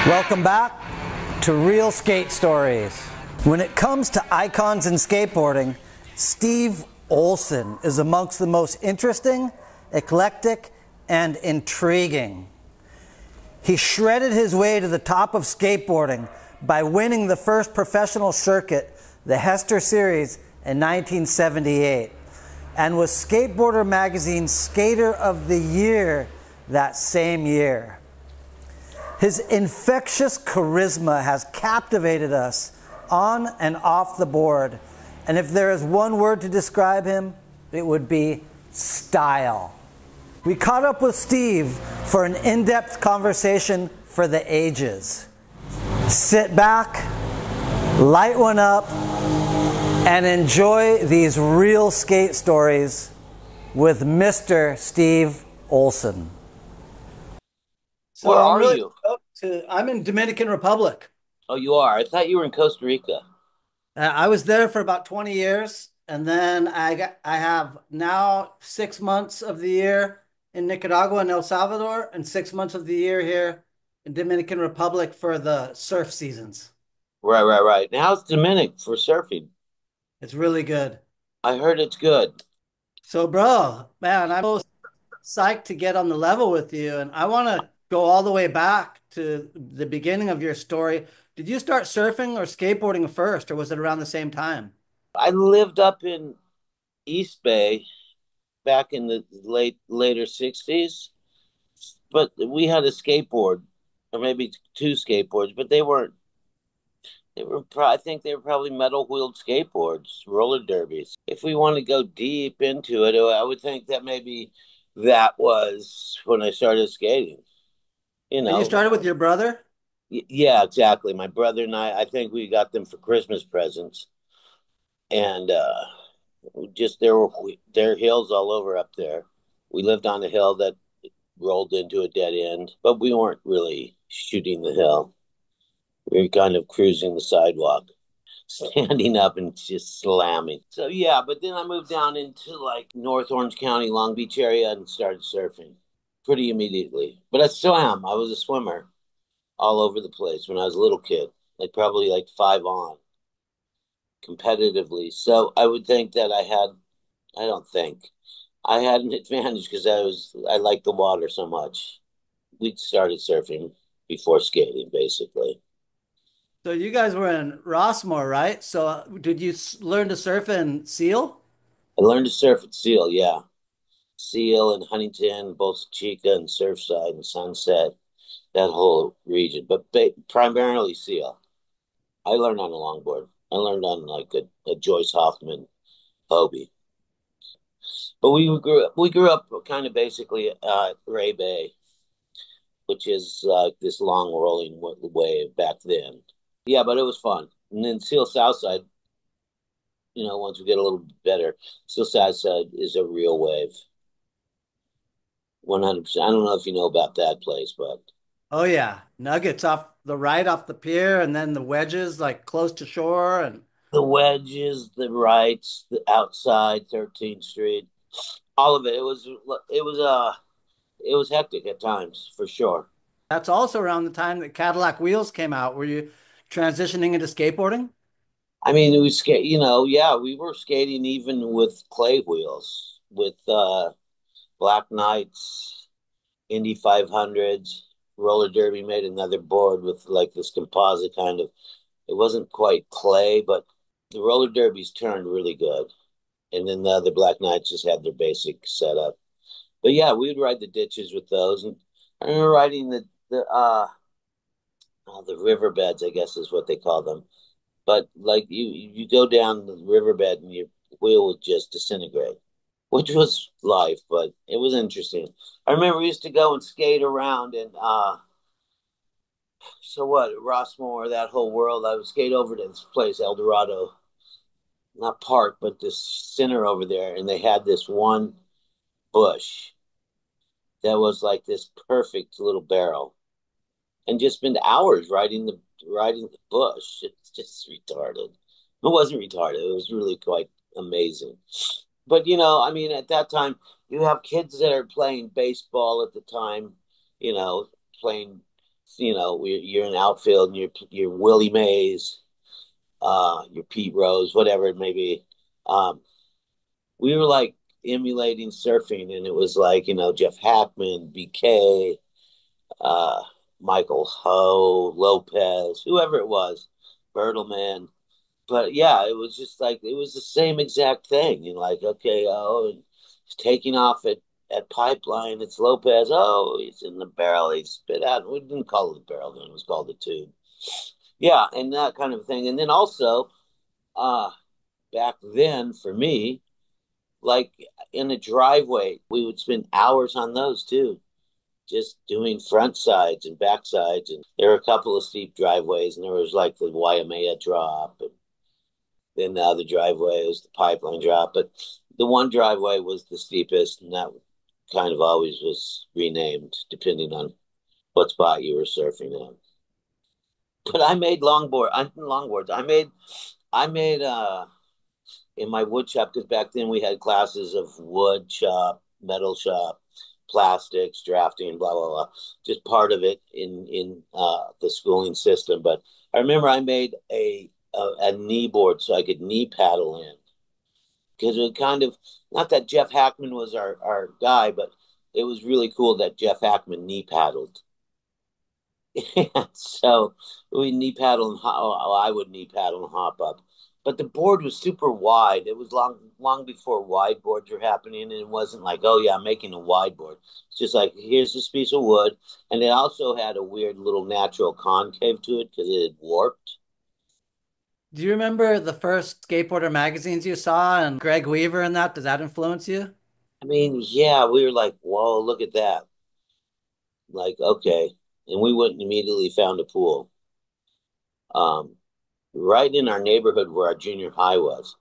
Welcome back to Real Skate Stories. When it comes to icons in skateboarding, Steve Olson is amongst the most interesting, eclectic, and intriguing. He shredded his way to the top of skateboarding by winning the first professional circuit, the Hester Series, in 1978, and was Skateboarder magazine's Skater of the Year that same year. His infectious charisma has captivated us on and off the board, and if there is one word to describe him, it would be style. We caught up with Steve for an in-depth conversation for the ages. Sit back, light one up, and enjoy these real skate stories with Mr. Steve Olson. So Where are you? I'm in Dominican Republic. Oh, you are? I thought you were in Costa Rica. I was there for about 20 years, and then I have now 6 months of the year in Nicaragua and El Salvador, and 6 months of the year here in Dominican Republic for the surf seasons. Right. Now how's Dominic for surfing? It's really good. I heard it's good. So, bro, man, I'm so psyched to get on the level with you, and I want to go all the way back to the beginning of your story. Did you start surfing or skateboarding first, or was it around the same time? I lived up in East Bay back in the later 60s, but we had a skateboard, or maybe two skateboards, but I think they were probably metal wheeled skateboards, roller derbies. If we want to go deep into it, I would think that maybe that was when I started skating. And you started with your brother? Yeah, exactly. My brother and I think we got them for Christmas presents. And just there are hills all over up there. We lived on a hill that rolled into a dead end, but we weren't really shooting the hill. We were kind of cruising the sidewalk, standing up and just slamming. So yeah, but then I moved down into like North Orange County, Long Beach area and started surfing pretty immediately. But I still am. I was a swimmer all over the place when I was a little kid, like probably like 5 on competitively. So I would think that I don't think I had an advantage because I liked the water so much. We started surfing before skating, basically. So you guys were in Rossmore, right? So did you learn to surf in Seal? I learned to surf at Seal, yeah. Seal and Huntington, both Chica and Surfside and Sunset, that whole region, but primarily Seal. I learned on a longboard. I learned on like a Joyce Hoffman Hobie. But we grew up kind of basically at Ray Bay, which is like this long rolling wave back then. Yeah, but it was fun. And then Seal Southside, once we get a little better, Seal Southside is a real wave. 100%. I don't know if you know about that place, but Oh yeah, nuggets off the right off the pier, and then the wedges like close to shore, and the wedges, the rights, the outside 13th Street, all of it. It was hectic at times for sure. that's also around the time that Cadillac wheels came out. Were you transitioning into skateboarding? I mean, we skate, yeah, we were skating even with clay wheels, with Black Knights, Indy 500s. Roller Derby made another board with like this composite kind of, it wasn't quite clay, but the roller derbies turned really good. And then the other Black Knights just had their basic setup. But yeah, we would ride the ditches with those. And I remember riding the riverbeds, I guess is what they call them. But like you go down the riverbed and your wheel would just disintegrate, which was life, but it was interesting. I remember we used to go and skate around and so what, Rossmore, that whole world. I would skate over to this place, El Dorado, not park, but this center over there, and they had this one bush that was like this perfect little barrel, and just spend hours riding the bush. It's just retarded. It wasn't retarded. It was really quite amazing. But I mean, at that time, you have kids that are playing baseball at the time, playing you're in outfield and you're Willie Mays, your Pete Rose, whatever it may be. Um, we were like emulating surfing, and it was like Jeff Hackman, BK, uh, Michael Ho, Lopez, whoever it was, Bertelman. But yeah, it was just like it was the same exact thing. Like, okay, and he's taking off at Pipeline. It's Lopez. Oh, he's in the barrel. He spit out. We didn't call it the barrel then. It was called the tube. Yeah, and that kind of thing. And then also, uh, back then for me, like in the driveway, we would spend hours on those too, just doing front sides and back sides. And there were a couple of steep driveways, and there was like the Waimea drop, and then the other driveway was the Pipeline drop. But the one driveway was the steepest, and that kind of always was renamed depending on what spot you were surfing on. But I made longboards. I made in my wood shop, because back then we had classes of wood shop, metal shop, plastics, drafting, blah blah blah. Just part of it in the schooling system. But I remember I made a knee board so I could knee paddle in, because it was kind of, not that Jeff Hackman was our guy, but it was really cool that Jeff Hackman knee paddled. So we knee paddle and I would knee paddle and hop up. But the board was super wide. It was long before wide boards were happening, and it wasn't like, oh yeah, I'm making a wide board. It's just like, here's this piece of wood, and it also had a weird little natural concave to it because it had warped. Do you remember the first skateboarder magazines you saw and Greg Weaver and that? Does that influence you? I mean, yeah, we were like, whoa, look at that. Like, okay, and we went and immediately found a pool. Um, right in our neighborhood where our junior high was.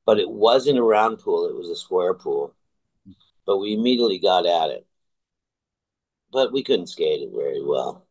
But it wasn't a round pool, it was a square pool. But we immediately got at it. But we couldn't skate it very well.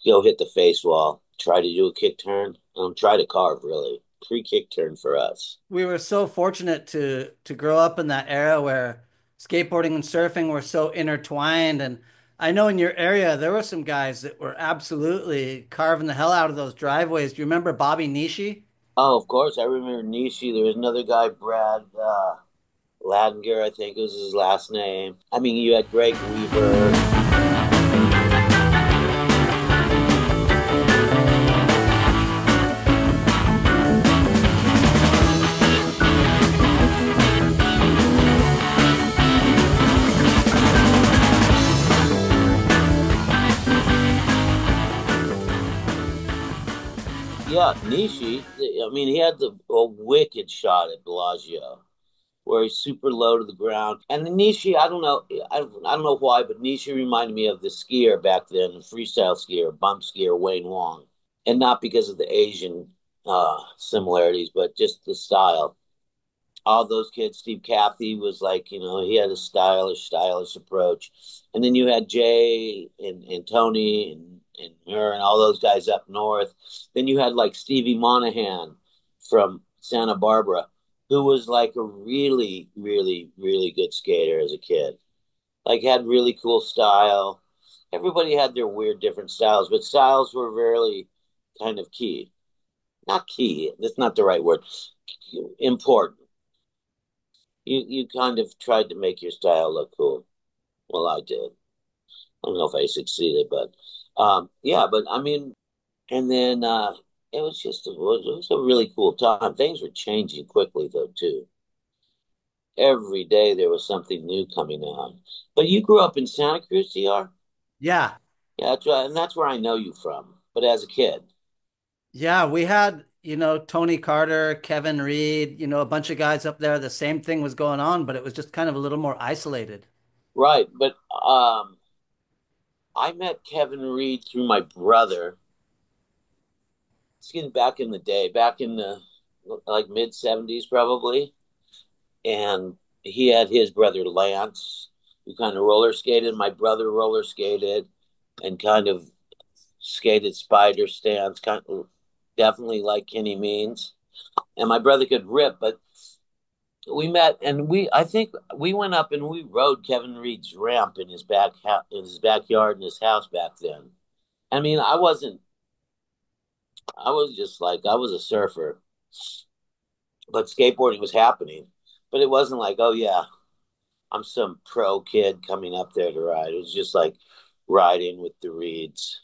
Go hit the face wall, try to do a kick turn, try to carve really. Pre kick turn for us. We were so fortunate to grow up in that era where skateboarding and surfing were so intertwined. And I know in your area there were some guys that were absolutely carving the hell out of those driveways. Do you remember Bobby Nishi? Oh, of course, I remember Nishi. There was another guy, Brad Ladinger, I think was his last name. I mean, you had Greg Weaver. Yeah, Nishi. I mean, he had a wicked shot at Bellagio, where he's super low to the ground. And the Nishi, I don't know why, but Nishi reminded me of the skier back then, the freestyle skier, bump skier Wayne Wong, and not because of the Asian similarities, but just the style. All those kids, Steve Cathy was like, he had a stylish approach. And then you had Jay and Tony and her and all those guys up north. Then you had like Stevie Monahan from Santa Barbara, who was like a really, really, really good skater as a kid. Like, had really cool style. Everybody had their weird different styles, but styles were really kind of key. Not key, that's not the right word. Important. You kind of tried to make your style look cool. Well, I did. I don't know if I succeeded, but yeah. But I mean, and then it was a really cool time. Things were changing quickly though too. Every day there was something new coming out. But you grew up in Santa Cruz, TR? Yeah. Yeah, that's right, and that's where I know you from. But as a kid, Yeah, we had, Tony Carter, Kevin Reed, a bunch of guys up there. The same thing was going on, but it was just kind of a little more isolated. right? But I met Kevin Reed through my brother. It's getting back in the day, back in the like mid 70s probably, and he had his brother Lance, who kind of roller skated. My brother roller skated and kind of skated spider stance, kind of definitely like Kenny Means. And my brother could rip, but we met and I think we went up and we rode Kevin Reed's ramp in his backyard in his house back then. I mean, I wasn't, I was just like, I was a surfer, but skateboarding was happening. But it wasn't like, oh, yeah, I'm some pro kid coming up there to ride. It was just like riding with the Reeds.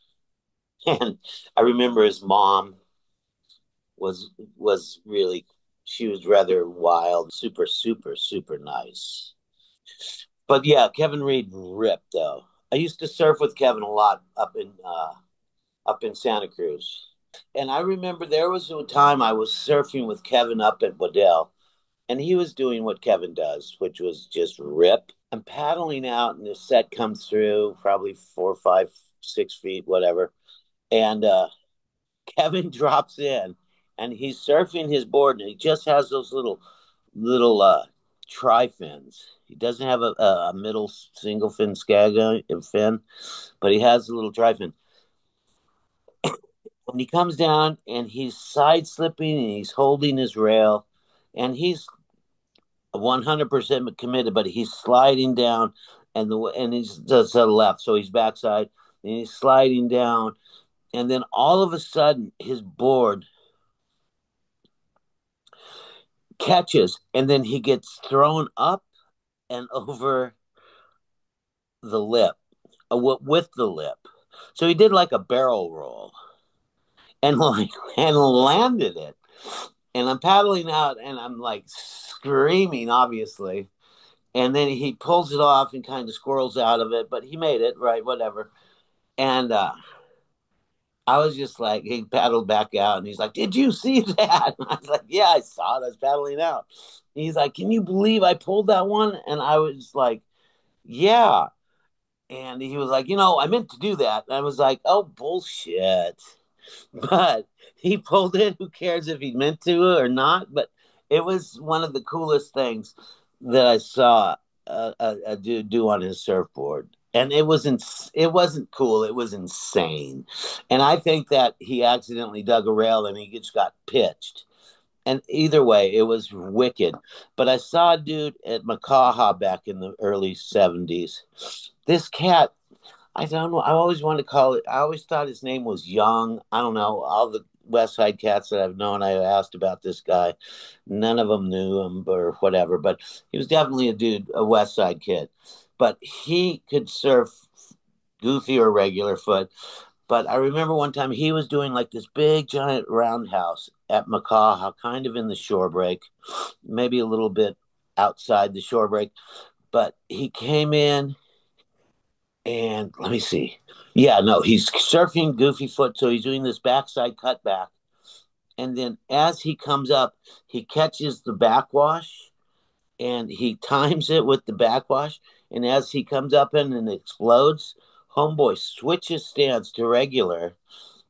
And I remember his mom was really, she was rather wild, super, super, super nice. But yeah, Kevin Reed ripped though. I used to surf with Kevin a lot up in Santa Cruz. And I remember there was a time I was surfing with Kevin up at Waddell, and he was doing what Kevin does, which was just rip. I'm paddling out, and the set comes through, probably 4, 5, 6 feet, whatever. And Kevin drops in, and he's surfing his board, and he just has those little tri fins. He doesn't have a middle single fin skag fin, but he has a little tri fin. When he comes down and he's side slipping and he's holding his rail, and he's 100% committed, but he's sliding down, and he's to the left, so he's backside, and he's sliding down, and then all of a sudden his board catches, and then he gets thrown up and over the lip, with the lip. So he did like a barrel roll and like and landed it. And I'm paddling out and I'm like screaming, obviously. And then he pulls it off and kind of squirrels out of it, but he made it, right? Whatever. And I was just like, he paddled back out and he's like, "Did you see that?" And I was like, "Yeah, I saw it. I was paddling out." And he's like, "Can you believe I pulled that one?" And I was like, "Yeah." And he was like, "I meant to do that." And I was like, "Oh, bullshit." But he pulled it. Who cares if he meant to or not? But it was one of the coolest things that I saw a dude do on his surfboard. And it wasn't cool. It was insane. And I think that he accidentally dug a rail and he just got pitched. And either way, it was wicked. But I saw a dude at Makaha back in the early 70s. This cat, I don't know. I always wanted to call it. I always thought his name was Young. I don't know. All the West Side cats that I've known, I asked about this guy. None of them knew him or whatever. But he was definitely a dude, a West Side kid. But he could surf goofy or regular foot. But I remember one time he was doing like this big giant roundhouse at Makaha, kind of in the shore break, maybe a little bit outside the shore break. But he came in and let me see. Yeah, no, he's surfing goofy foot, so he's doing this backside cutback. And then as he comes up, he catches the backwash and he times it with the backwash. And as he comes up in and explodes, homeboy switches stance to regular,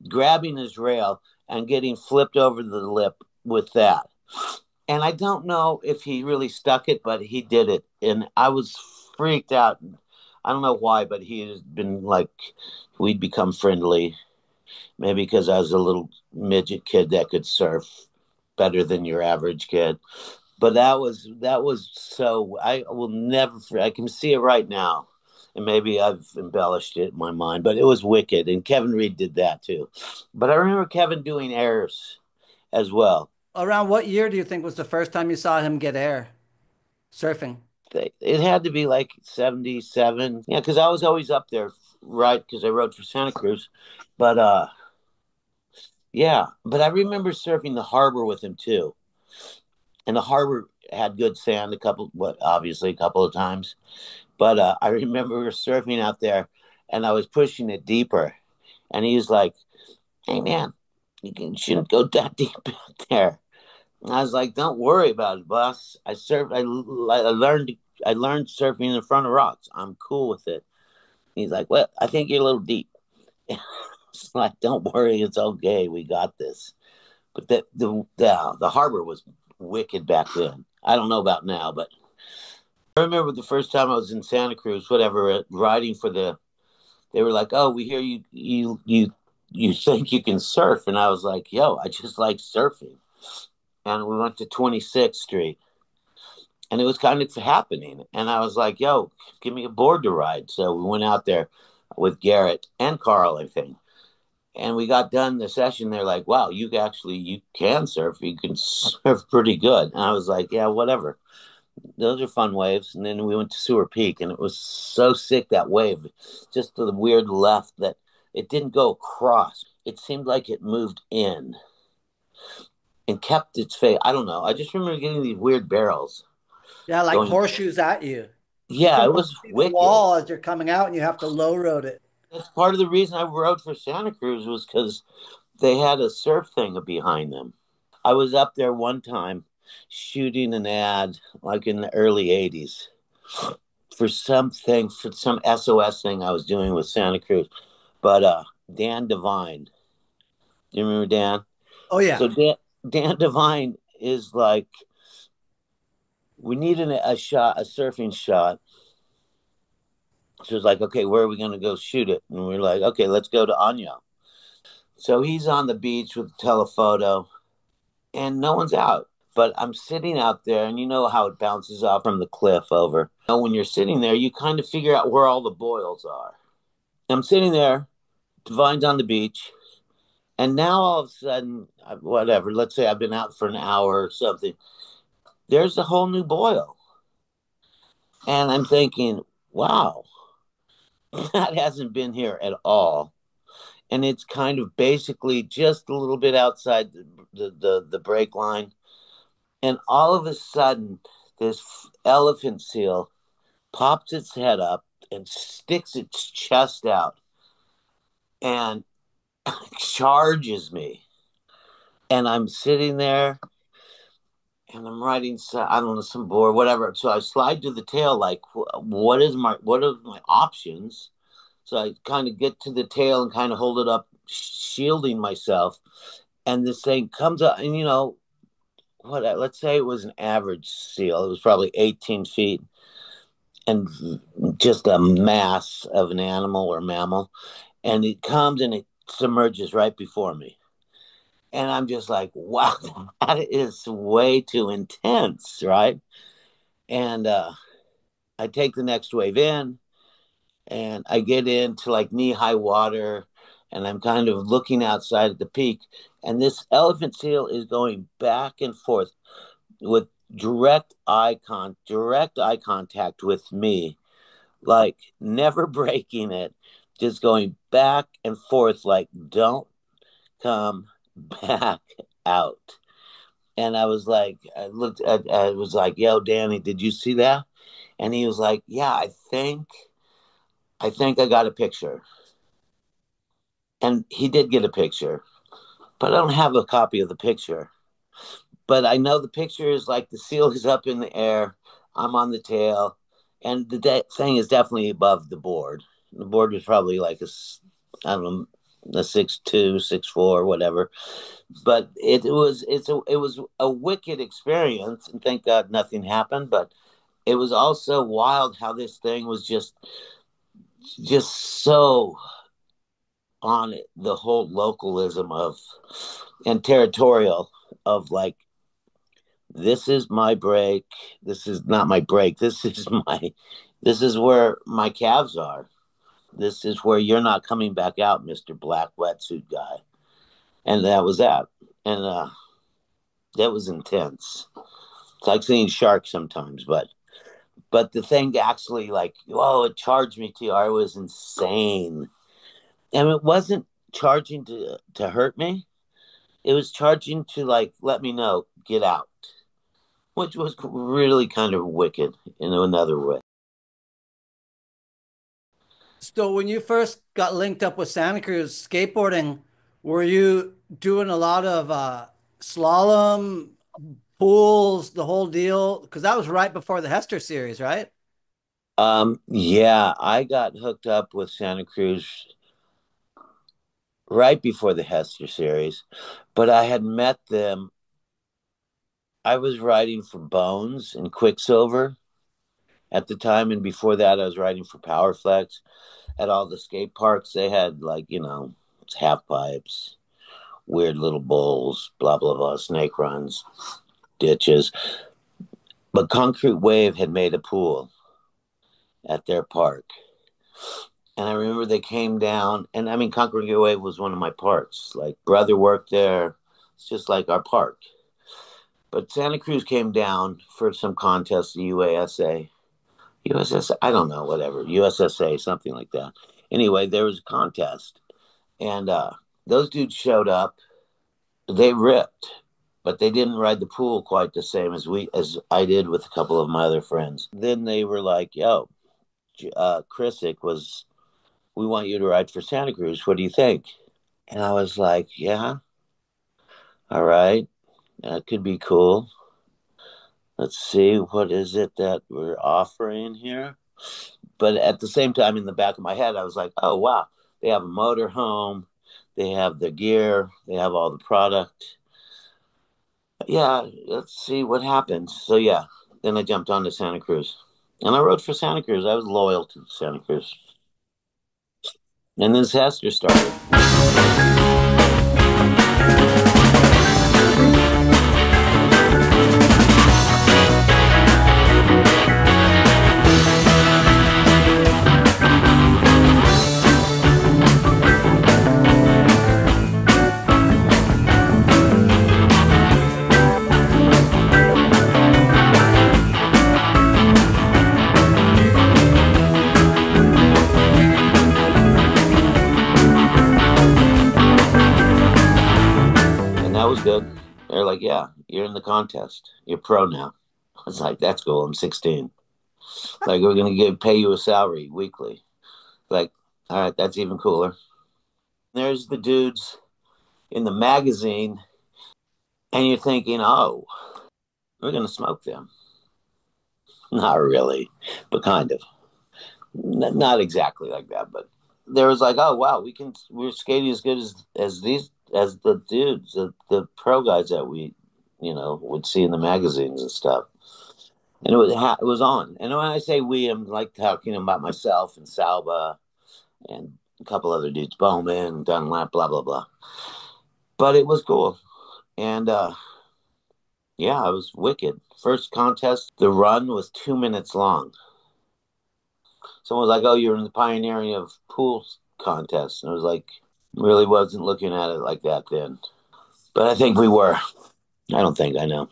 grabbing his rail and getting flipped over the lip with that. And I don't know if he really stuck it, but he did it. And I was freaked out. I don't know why, but he has been like, we'd become friendly. Maybe because I was a little midget kid that could surf better than your average kid. But that was so I will never. I can see it right now, and maybe I've embellished it in my mind. But it was wicked, and Kevin Reed did that too. But I remember Kevin doing airs as well. Around what year do you think was the first time you saw him get air surfing? It had to be like 77. Yeah, because I was always up there, right? Because I rode for Santa Cruz. But yeah, but I remember surfing the harbor with him too. And the harbor had good sand obviously a couple of times. But I remember we were surfing out there and I was pushing it deeper. And he was like, "Hey, man, shouldn't go that deep out there." And I was like, "Don't worry about it, boss. I learned surfing in front of rocks. I'm cool with it." He's like, "Well, I think you're a little deep." It's like, "Don't worry, it's okay. We got this." But the harbor was wicked back then. I don't know about now, but I remember the first time I was in Santa Cruz, whatever, riding for the. They were like, "Oh, we hear you think you can surf," and I was like, "Yo, I just like surfing." And we went to 26th Street, and it was kind of happening. And I was like, "Yo, give me a board to ride." So we went out there with Garrett and Carl, I think. And we got done the session. They're like, wow, you can surf. You can surf pretty good. And I was like, yeah, whatever. Those are fun waves. And then we went to Sewer Peak, and it was so sick, that wave, just to the weird left, that it didn't go across. It seemed like it moved in and kept its face. I don't know. I just remember getting these weird barrels Yeah, like going. horseshoes at you. You Yeah, can it almost was see the wicked. wall as you're coming out and you have to low road it. That's part of the reason I rode for Santa Cruz, was because they had a surf thing behind them. I was up there one time shooting an ad like in the early 80s for some SOS thing I was doing with Santa Cruz. But Dan Devine, do you remember Dan? Oh yeah. So Dan Devine is like, we needed a surfing shot. So it's like, okay, where are we going to go shoot it? And we're like, okay, let's go to Anya. So he's on the beach with a telephoto, and no one's out. But I'm sitting out there, and you know how it bounces off from the cliff over. When you're sitting there, you kind of figure out where all the boils are. I'm sitting there, Divine's on the beach, and now all of a sudden, whatever, let's say I've been out for an hour or something, there's a whole new boil. And I'm thinking, wow, that hasn't been here at all. And it's kind of basically just a little bit outside the break line. And all of a sudden, this elephant seal pops its head up and sticks its chest out and charges me. And I'm sitting there and I'm writing, I don't know, some board, whatever. So I slide to the tail, like, what are my options? So I kind of get to the tail and kind of hold it up, shielding myself. And this thing comes up, and let's say it was an average seal. It was probably 18 feet and just a mass of an animal or mammal. And it comes and it submerges right before me. And I'm just like, wow, that is way too intense, right? And I take the next wave in, and I get into like knee high water, and I'm kind of looking outside at the peak. And this elephant seal is going back and forth with direct eye contact with me, like never breaking it, just going back and forth, like, don't come back out. And I was like, yo, Danny, did you see that? And he was like, yeah, I think I got a picture. And he did get a picture, but I don't have a copy of the picture. But I know the picture is like the seal is up in the air. I'm on the tail, and the thing is definitely above the board. The board was probably like I don't know, a 6'2", 6'4", whatever. But it was a wicked experience, and thank God nothing happened. But it was also wild how this thing was just so on it, the whole localism of and territorial of like, this is my break, this is not my break, this is where my calves are, this is where you're not coming back out, Mr. Black Wetsuit Guy. And that was that. And that was intense. It's like seeing sharks sometimes, but the thing actually, like, whoa, it charged me, TR, was insane. And it wasn't charging to hurt me. It was charging to like let me know, get out, which was really kind of wicked in another way. So when you first got linked up with Santa Cruz skateboarding, were you doing a lot of slalom, pools, the whole deal? Because that was right before the Hester series, right? Yeah, I got hooked up with Santa Cruz right before the Hester series, but I had met them. I was riding for Bones and Quicksilver at the time, and before that, I was riding for Powerflex at all the skate parks. They had like, half pipes, weird little bowls, blah blah blah, snake runs, ditches. But Concrete Wave had made a pool at their park, And I remember they came down, and I mean, Conquering Your Wave was one of my parks. Like, brother worked there. It's just like our park. But Santa Cruz came down for some contest, the UASA. USSA, I don't know, whatever. USSA, something like that. Anyway, there was a contest. And those dudes showed up. They ripped, but they didn't ride the pool quite the same as I did with a couple of my other friends. Then they were like, "Yo, Chrisick was, we want you to ride for Santa Cruz. What do you think?" And I was like, "Yeah, all right, that could be cool. Let's see, what is it that we're offering here?" But at the same time, in the back of my head, I was like, "Oh wow, they have a motor home, they have the gear, they have all the product. Yeah, let's see what happens." So yeah, then I jumped on to Santa Cruz, and I rode for Santa Cruz. I was loyal to Santa Cruz, and then Hester started. That was good. They're like, "Yeah, you're in the contest. You're pro now." I was like, "That's cool. I'm 16. Like, we're gonna pay you a salary weekly." Like, all right, that's even cooler. There's the dudes in the magazine, and you're thinking, "Oh, we're gonna smoke them." Not really, but kind of. Not exactly like that, but there was like, "Oh wow, we're skating as good as the dudes, the pro guys that we, would see in the magazines and stuff." And it was on. And when I say we, I'm like talking about myself and Salva and a couple other dudes, Bowman, Dunlap, blah blah blah. But it was cool, and yeah, it was wicked. First contest, the run was 2 minutes long. Someone was like, "Oh, you're in the pioneering of pool contests," and I was like, really wasn't looking at it like that then. But I think we were. I don't think, I know.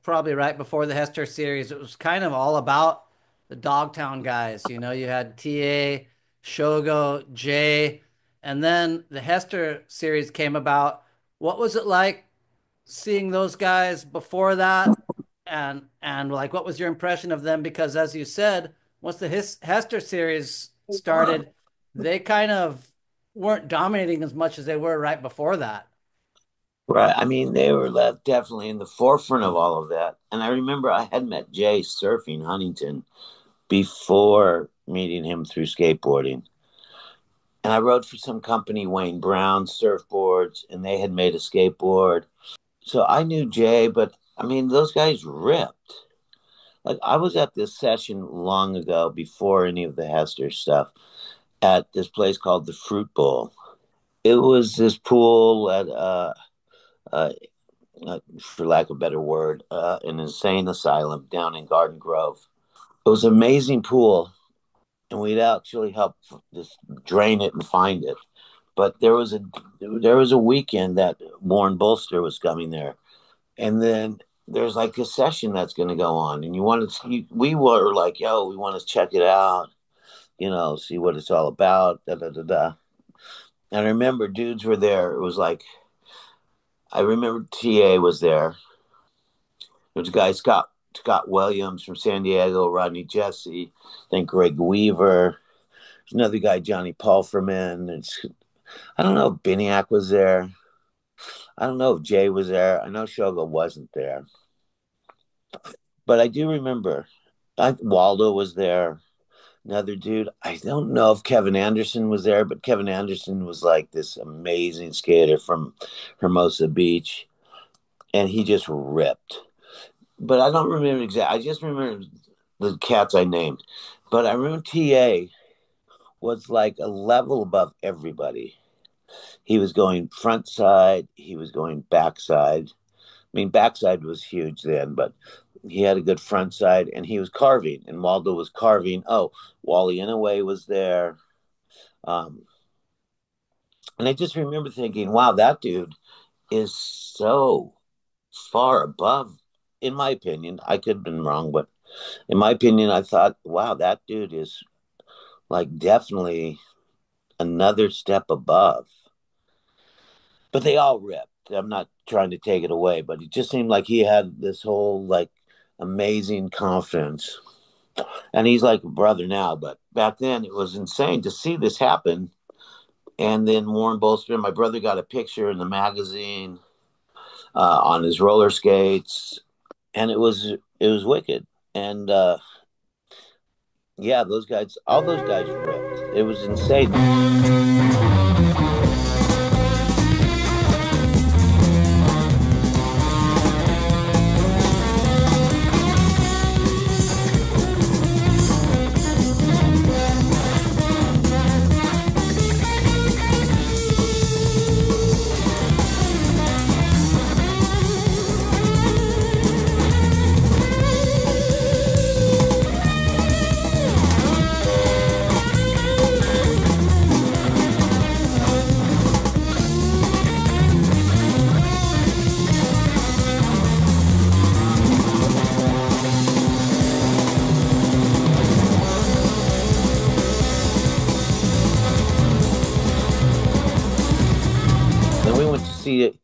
Probably right before the Hester series, it was kind of all about the Dogtown guys. You know, you had TA, Shogo, Jay, and then the Hester series came about. What was it like seeing those guys before that? And like, what was your impression of them? Because as you said, once the Hester series started, they kind of weren't dominating as much as they were right before that. Right. I mean, they were left definitely in the forefront of all of that. And I remember I had met Jay surfing Huntington before meeting him through skateboarding. And I rode for some company, Wayne Brown Surfboards, and they had made a skateboard. So I knew Jay, but I mean, those guys ripped. Like, I was at this session long ago before any of the Hester stuff at this place called the Fruit Bowl. It was this pool at uh, for lack of a better word, an insane asylum down in Garden Grove. It was an amazing pool, and we'd actually help just drain it and find it. But there was a weekend that Warren Bolster was coming there, and then there's like a session that's going to go on, and we were like, "Yo, we want to check it out, see what it's all about." Da da da da. And I remember dudes were there. It was like I remember TA was there. There's a guy, Scott Williams from San Diego, Rodney Jesse, then Greg Weaver. There's another guy, Johnny Palferman. I don't know if Biniac was there. I don't know if Jay was there. I know Shogo wasn't there. But I do remember Waldo was there. Another dude. I don't know if Kevin Anderson was there, but Kevin Anderson was like this amazing skater from Hermosa Beach. And he just ripped. But I don't remember exactly. I just remember the cats I named. But I remember TA was like a level above everybody. He was going front side. He was going backside. I mean, backside was huge then, but he had a good front side, and he was carving, and Waldo was carving. Oh, Wally Inouye was there. Um, and I just remember thinking, wow, that dude is so far above, in my opinion. I could have been wrong, but in my opinion, I thought, wow, that dude is like definitely another step above. But they all ripped. I'm not trying to take it away, but it just seemed like he had this whole like amazing confidence. And he's like a brother now, but back then it was insane to see this happen. And then Warren Bolster, my brother got a picture in the magazine on his roller skates, and it was wicked. And yeah, those guys, all those guys ripped. It was insane. Then we went to see it.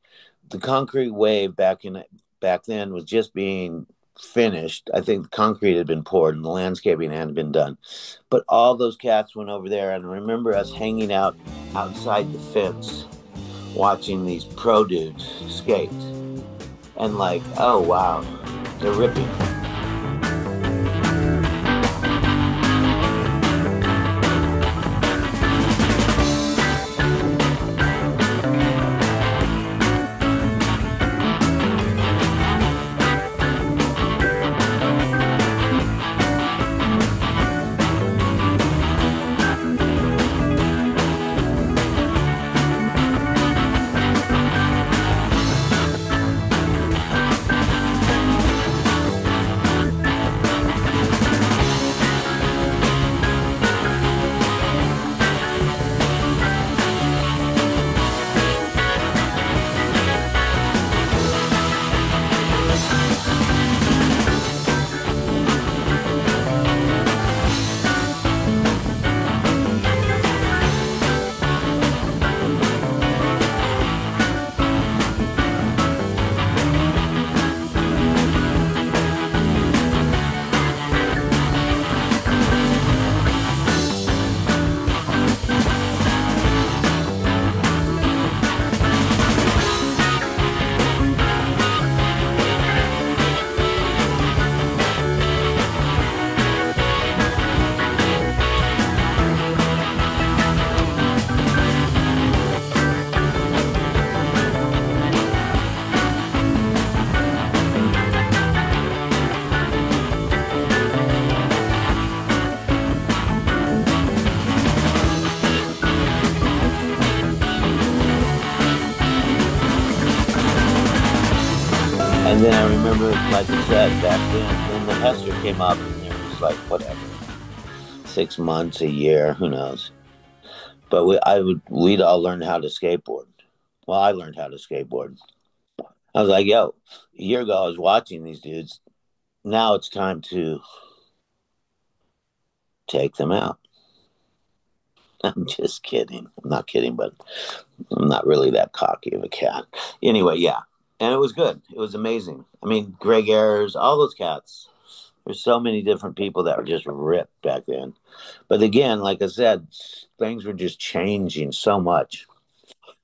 The concrete wave back then was just being finished. I think the concrete had been poured and the landscaping hadn't been done. But all those cats went over there, and I remember us hanging out outside the fence watching these pro dudes skate. And like, oh wow, they're ripping. And then I remember, like I said, back then, when the Hester came up, and there was like, whatever, 6 months, a year, who knows. But we'd all learn how to skateboard. Well, I learned how to skateboard. I was like, yo, a year ago I was watching these dudes. Now it's time to take them out. I'm just kidding. I'm not kidding, but I'm not really that cocky of a cat. Anyway, yeah. And it was good. It was amazing. I mean, Greg Ayers, all those cats. There's so many different people that were just ripped back then. But again, like I said, things were just changing so much.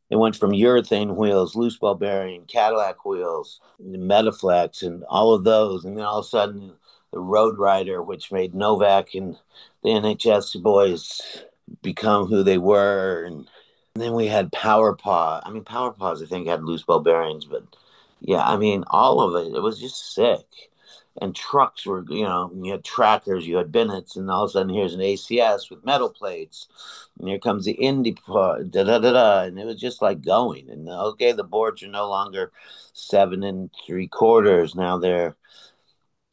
It went from urethane wheels, loose ball bearing, Cadillac wheels, Metaflex, and all of those. And then all of a sudden, the Road Rider, which made Novak and the NHS boys become who they were. And then we had Power Paw. I mean, Power Paws, I think, had loose ball bearings. But yeah, I mean, all of it. It was just sick. And trucks were, you had trackers, you had Bennett's, and all of a sudden here's an ACS with metal plates. And here comes the Indy part, da da da da. And it was just like going. And okay, the boards are no longer 7 3/4. Now they're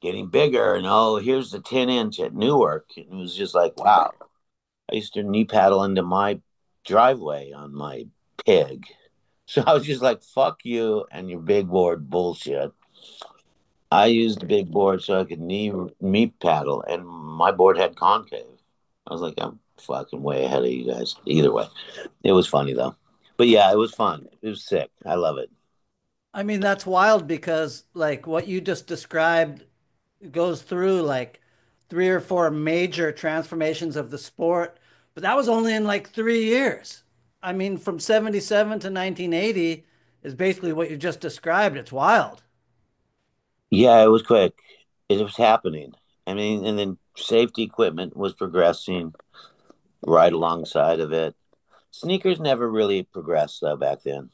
getting bigger. And oh, here's the 10-inch at Newark. And it was just like, wow. I used to knee paddle into my driveway on my pig. So I was just like, fuck you and your big board bullshit. I used the big board so I could knee paddle, and my board had concave. I was like, I'm fucking way ahead of you guys. Either way, it was funny though. But yeah, it was fun. It was sick. I love it. I mean, that's wild because like what you just described goes through like three or four major transformations of the sport, but that was only in like 3 years. I mean, from 77 to 1980 is basically what you just described. It's wild. Yeah, it was quick. It was happening. I mean, and then safety equipment was progressing right alongside of it. Sneakers never really progressed though back then.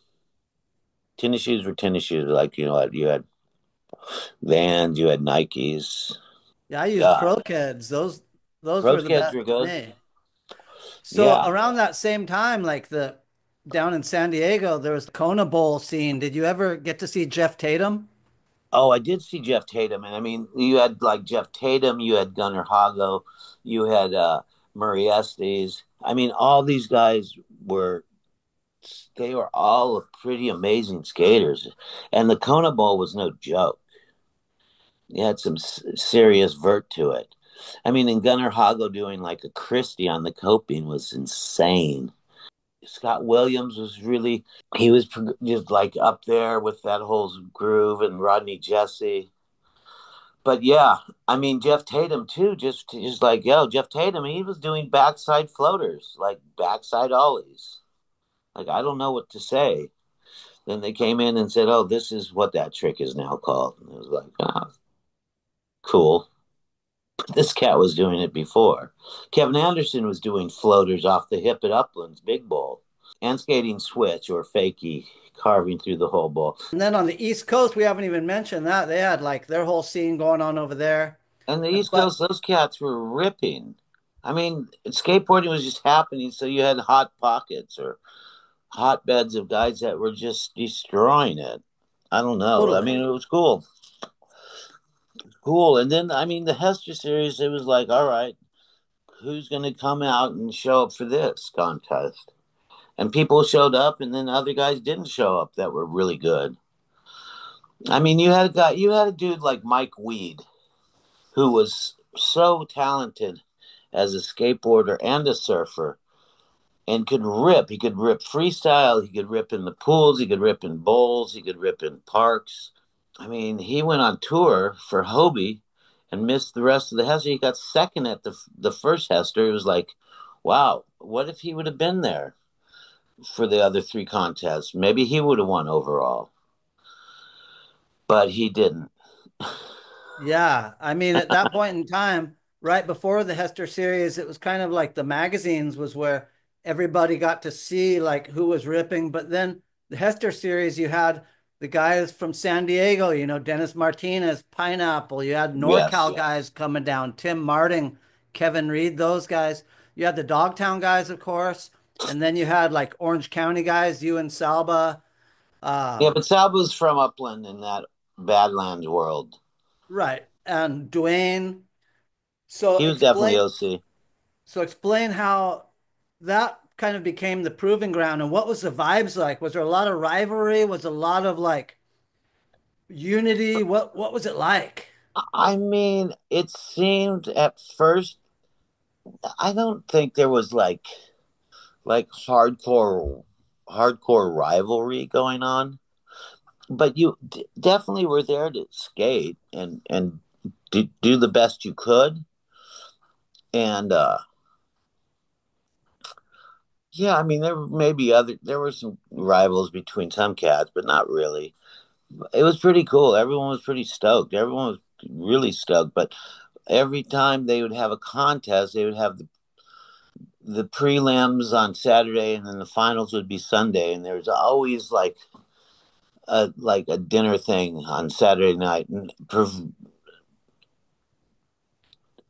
Tennis shoes were tennis shoes. Like, you had Vans, you had Nikes. Yeah, I used Yeah. Pro Kids. Those Pro were the kids best were for good. me. So Yeah. around that same time, like the down in San Diego, there was the Kona Bowl scene. Did you ever get to see Jeff Tatum? Oh, I did see Jeff Tatum. And I mean, you had like Jeff Tatum, you had Gunnar Hago, you had Murray Estes. I mean, all these guys were they were all pretty amazing skaters. And the Kona Bowl was no joke. It had some serious vert to it. I mean, and Gunnar Hago doing like a Christie on the coping was insane. Scott Williams was really, he was just like up there with that whole groove, and Rodney Jesse. But yeah, I mean, Jeff Tatum too, just like, yo, Jeff Tatum, he was doing backside floaters, like backside ollies. Like, I don't know what to say. Then they came in and said, oh, this is what that trick is now called. And it was like, ah, cool. This cat was doing it before. Kevin Anderson was doing floaters off the hip at Uplands, Big Bowl, and skating switch or fakie, carving through the whole bowl. And then on the East Coast, we haven't even mentioned that. They had like their whole scene going on over there. And the East But Coast, those cats were ripping. I mean, skateboarding was just happening, so you had hot pockets or hotbeds of guys that were just destroying it. I don't know. I totally. mean, it was cool. Cool. And then, I mean, the Hester series, it was like, all right, who's going to come out and show up for this contest? And people showed up, and then other guys didn't show up that were really good. I mean, you had a dude like Mike Weed, who was so talented as a skateboarder and a surfer, and could rip. He could rip freestyle. He could rip in the pools. He could rip in bowls. He could rip in parks. I mean, he went on tour for Hobie and missed the rest of the Hester. He got second at the first Hester. It was like, wow, what if he would have been there for the other three contests? Maybe he would have won overall, but he didn't. Yeah, I mean, at that point in time, right before the Hester series, it was kind of like the magazines was where everybody got to see like who was ripping. But then the Hester series, you had the guys from San Diego, Dennis Martinez, Pineapple. You had Yes. NorCal guys coming down, Tim Marting, Kevin Reed, those guys. You had the Dogtown guys, of course, and then you had like Orange County guys, you and Salba. Yeah, Um, but Saba's from Upland in that Badlands world. right, and Dwayne. So He was definitely explain OC. so explain how that kind of became the proving ground and what was the vibes like? Was there a lot of rivalry? Was a lot of like unity? What was it like? I mean, it seemed at first, I don't think there was like hardcore rivalry going on, but you definitely were there to skate and do the best you could. And yeah, I mean, there were some rivals between some cats, but not really. It was pretty cool. Everyone was pretty stoked. Everyone was really stoked. But every time they would have a contest, they would have the prelims on Saturday, and then the finals would be Sunday. And there was always like a dinner thing on Saturday night, and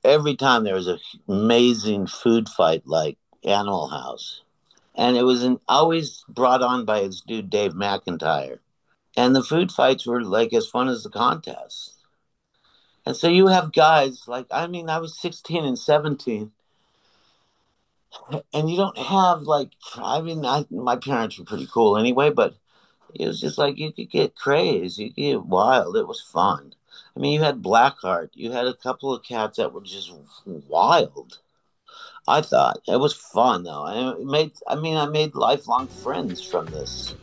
every time there was an amazing food fight like Animal House, and it was always brought on by this dude Dave McIntyre. And the food fights were like as fun as the contests. And so you have guys like, I mean, I was 16 and 17, And you don't have like, I mean, my parents were pretty cool anyway, but it was just like you could get crazed, you could get wild. It was fun. I mean, you had Blackheart, you had a couple of cats that were just wild. I thought it was fun though. And I made lifelong friends from this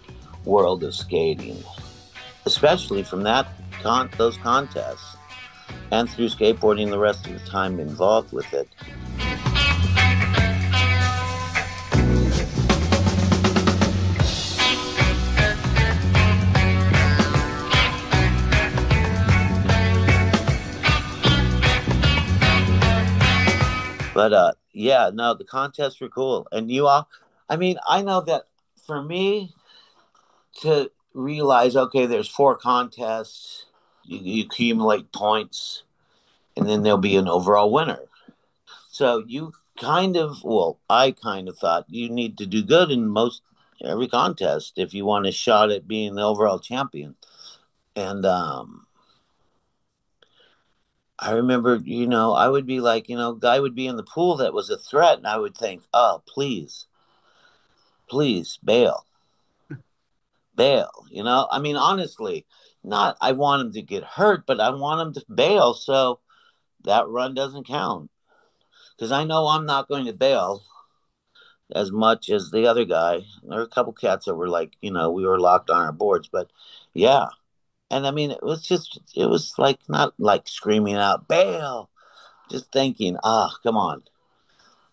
world of skating, especially from those contests, and through skateboarding the rest of the time involved with it. But yeah, no, the contests were cool, and you all. I mean, I know that for me to realize, okay, there's 4 contests, you accumulate points, and then there'll be an overall winner. So I kind of thought you need to do good in most every contest if you want a shot at being the overall champion. And I remember, I would be like, guy would be in the pool that was a threat, and I would think, oh, please bail. Bail. I mean, honestly, not I want him to get hurt, but I want him to bail so that run doesn't count. Because I know I'm not going to bail as much as the other guy. There were a couple cats that were like, we were locked on our boards, but yeah. And I mean, it was like not like screaming out, bail, just thinking, come on,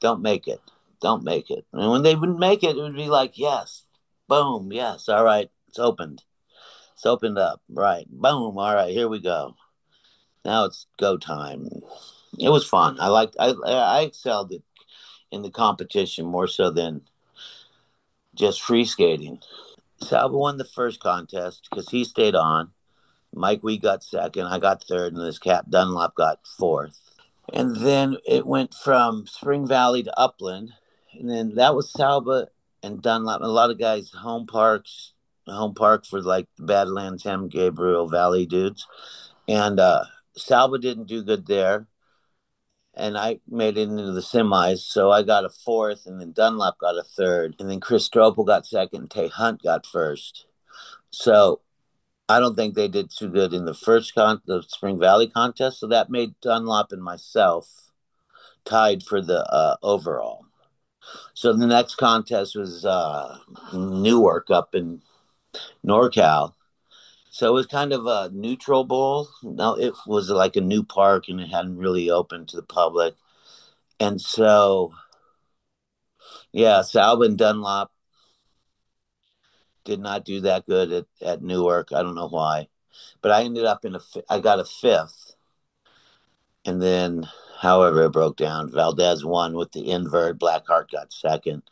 don't make it. Don't make it. And when they wouldn't make it, it would be like, yes, boom, yes, all right, it's opened. It's opened up. Right. Boom. All right, here we go. Now it's go time. It was fun. I excelled in the competition more so than just free skating. Salva won the first contest because he stayed on. Mike Wee got second. I got third, and this cat Dunlop got fourth. And then it went from Spring Valley to Upland, and then that was Salva and Dunlop. And a lot of guys home park for like the Badlands, San Gabriel Valley dudes. And Salva didn't do good there. And I made it into the semis. So I got a fourth, and then Dunlop got a third. And then Chris Stropel got second, and Tay Hunt got first. So I don't think they did too good in the the Spring Valley contest. So that made Dunlop and myself tied for the overall. So the next contest was Newark up in NorCal. So it was kind of a neutral bowl. No, it was like a new park and it hadn't really opened to the public. And so, yeah, Salva and Dunlop did not do that good at Newark. I don't know why. But I ended up I got a fifth. And then, however, it broke down. Valdez won with the invert. Blackheart got second.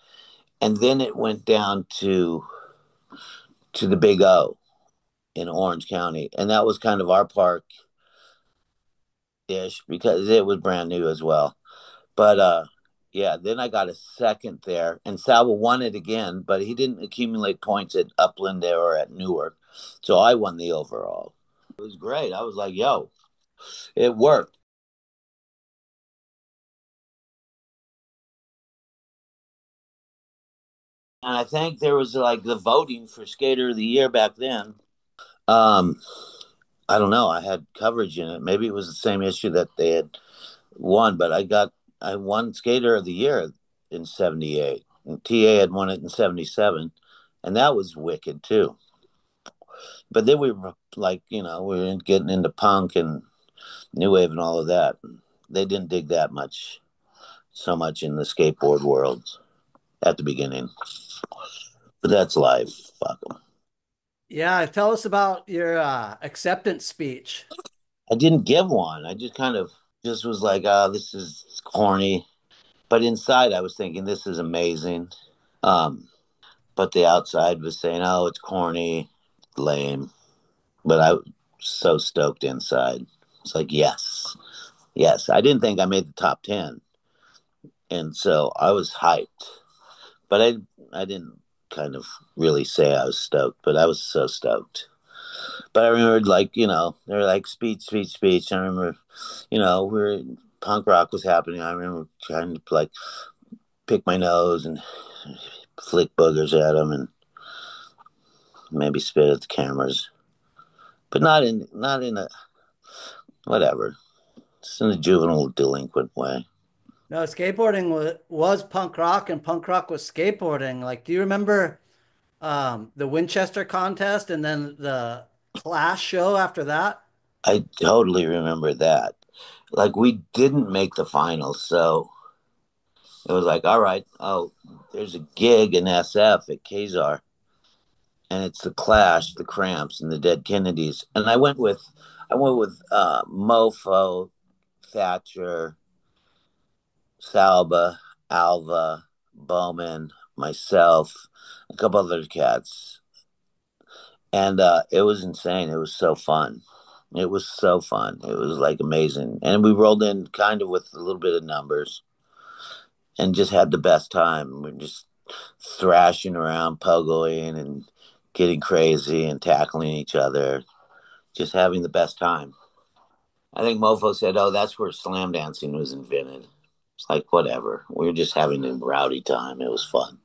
And then it went down to the Big O in Orange County. And that was kind of our park ish because it was brand new as well. But yeah, then I got a second there, and Salva won it again, but he didn't accumulate points at Upland or at Newark, so I won the overall. It was great. I was like, "Yo, it worked." And I think there was like the voting for Skater of the Year back then. Um, I don't know. I had coverage in it. Maybe it was the same issue that they had won, but I won Skater of the Year in '78. And TA had won it in '77, and that was wicked too. But then we were like, we were getting into punk and new wave and all of that. They didn't dig that so much in the skateboard world at the beginning. But that's life. Fuck them. Yeah, tell us about your acceptance speech. I didn't give one. I just kind of just was like, this is corny. But inside, I was thinking, this is amazing. Um, but the outside was saying, oh, it's corny, lame. But I was so stoked inside. It's like, yes, yes. I didn't think I made the top 10. And so I was hyped. But I didn't kind of really say I was stoked, but I was so stoked. But I remember, like, they're like, speech, speech, speech. I remember, punk rock was happening. I remember trying to, like, pick my nose and flick boogers at them and maybe spit at the cameras, but not in a whatever. It's in a juvenile delinquent way. No, skateboarding was punk rock and punk rock was skateboarding. Like, do you remember the Winchester contest and then the Clash show after that? I totally remember that. Like we didn't make the finals, so it was like, all right, oh, there's a gig in SF at Kazar, and it's the Clash, the Cramps, and the Dead Kennedys. And I went with Mofo, Thatcher, Salba, Alva, Bowman, myself, a couple other cats, and it was insane. It was so fun. It was so fun. It was like amazing, and we rolled in kind of with a little bit of numbers, and just had the best time. We're just thrashing around, pogoing, and getting crazy and tackling each other, just having the best time. I think Mofo said, "Oh, that's where slam dancing was invented." It's like whatever. We were just having a rowdy time. It was fun.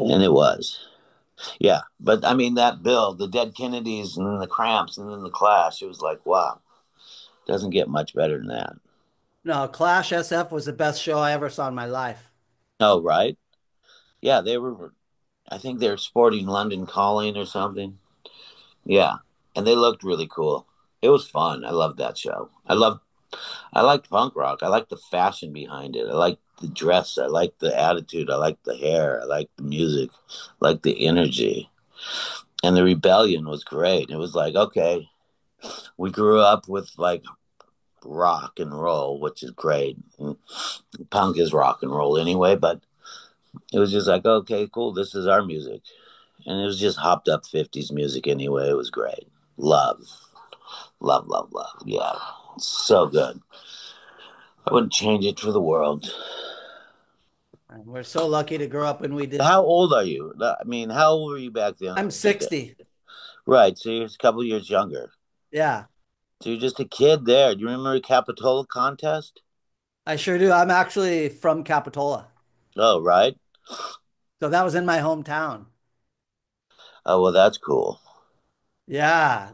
And it was. Yeah. But I mean, that bill, the Dead Kennedys and then the Cramps and then the Clash, it was like, wow, doesn't get much better than that. No, Clash SF was the best show I ever saw in my life. Oh, right. Yeah. I think they're sporting London Calling or something. Yeah. And they looked really cool. It was fun. I loved that show. I liked punk rock. I liked the fashion behind it. I liked the dress. I liked the attitude. I liked the hair. I liked the music. I liked the energy. And the rebellion was great. It was like, okay, we grew up with like rock and roll, which is great. And punk is rock and roll anyway, but it was just like, okay, cool. This is our music. And it was just hopped up 50s music anyway. It was great. Love, love, love, love. Yeah. So good. I wouldn't change it for the world. And we're so lucky to grow up when we did. How old are you? I mean, how old were you back then? I'm 60. Right. So you're a couple years younger. Yeah, So you're just a kid there. Do you remember the Capitola contest? I sure do. I'm actually from Capitola. Oh, right. So that was in my hometown. Oh, well, that's cool. Yeah.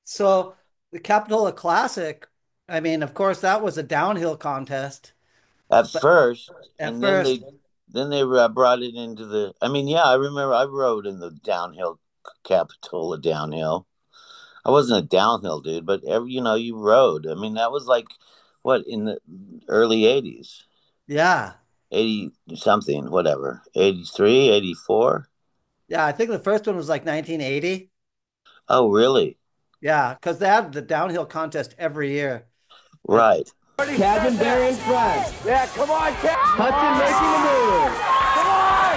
So the Capitola Classic, I mean, of course, that was a downhill contest, At but first, at and then first, they brought it into the. I mean, yeah, I remember I rode in the downhill Capitola downhill. I wasn't a downhill dude, but you rode. I mean, that was like what in the early '80s, yeah. 80 something, whatever, 83, 84. Yeah, I think the first one was like 1980. Oh, really? Yeah, because they had the downhill contest every year. And Right. Kevin Barry in front. Yeah, come on, Cat. Hudson making the move. Come on.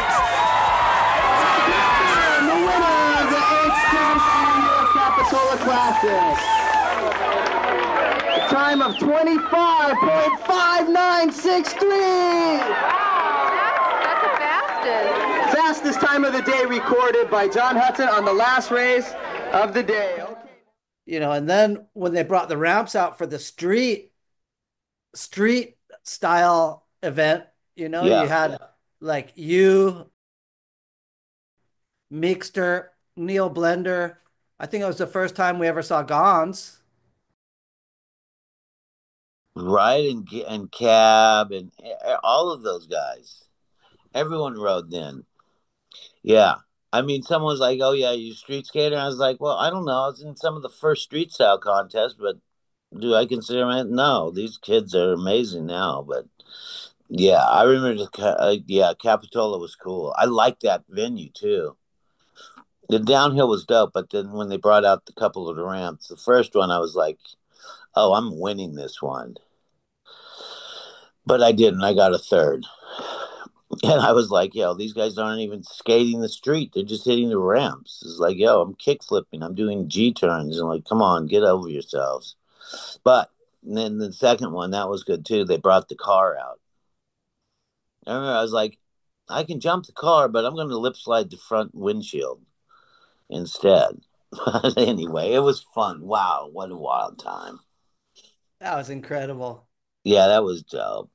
And the winner of the 8th Annual Capitola Classic. A time of 25.5963. That's the fastest. Fastest time of the day recorded by John Hudson on the last race of the day. Okay. and then when they brought the ramps out for the street style event, you Yeah. had like you, Meekster, Neil Blender. I think it was the first time we ever saw Gons. Right, and Cab and all of those guys. Everyone rode then. Yeah. I mean, someone was like, "Oh yeah, you street skater?" And I was like, "Well, I don't know. I was in some of the first street style contests, but do I consider it? No. These kids are amazing now, but yeah, I remember. Yeah, Capitola was cool. I liked that venue too. The downhill was dope, but then when they brought out the couple of the ramps, the first one, I was like, "Oh, I'm winning this one," but I didn't. I got a third. And I was like, yo, these guys aren't even skating the street. They're just hitting the ramps. It's like, yo, I'm kick flipping. I'm doing G turns. And like, come on, get over yourselves. But then the second one, that was good too. They brought the car out. I remember I was like, I can jump the car, but I'm going to lip slide the front windshield instead. But anyway, it was fun. Wow, what a wild time. That was incredible. Yeah, that was dope.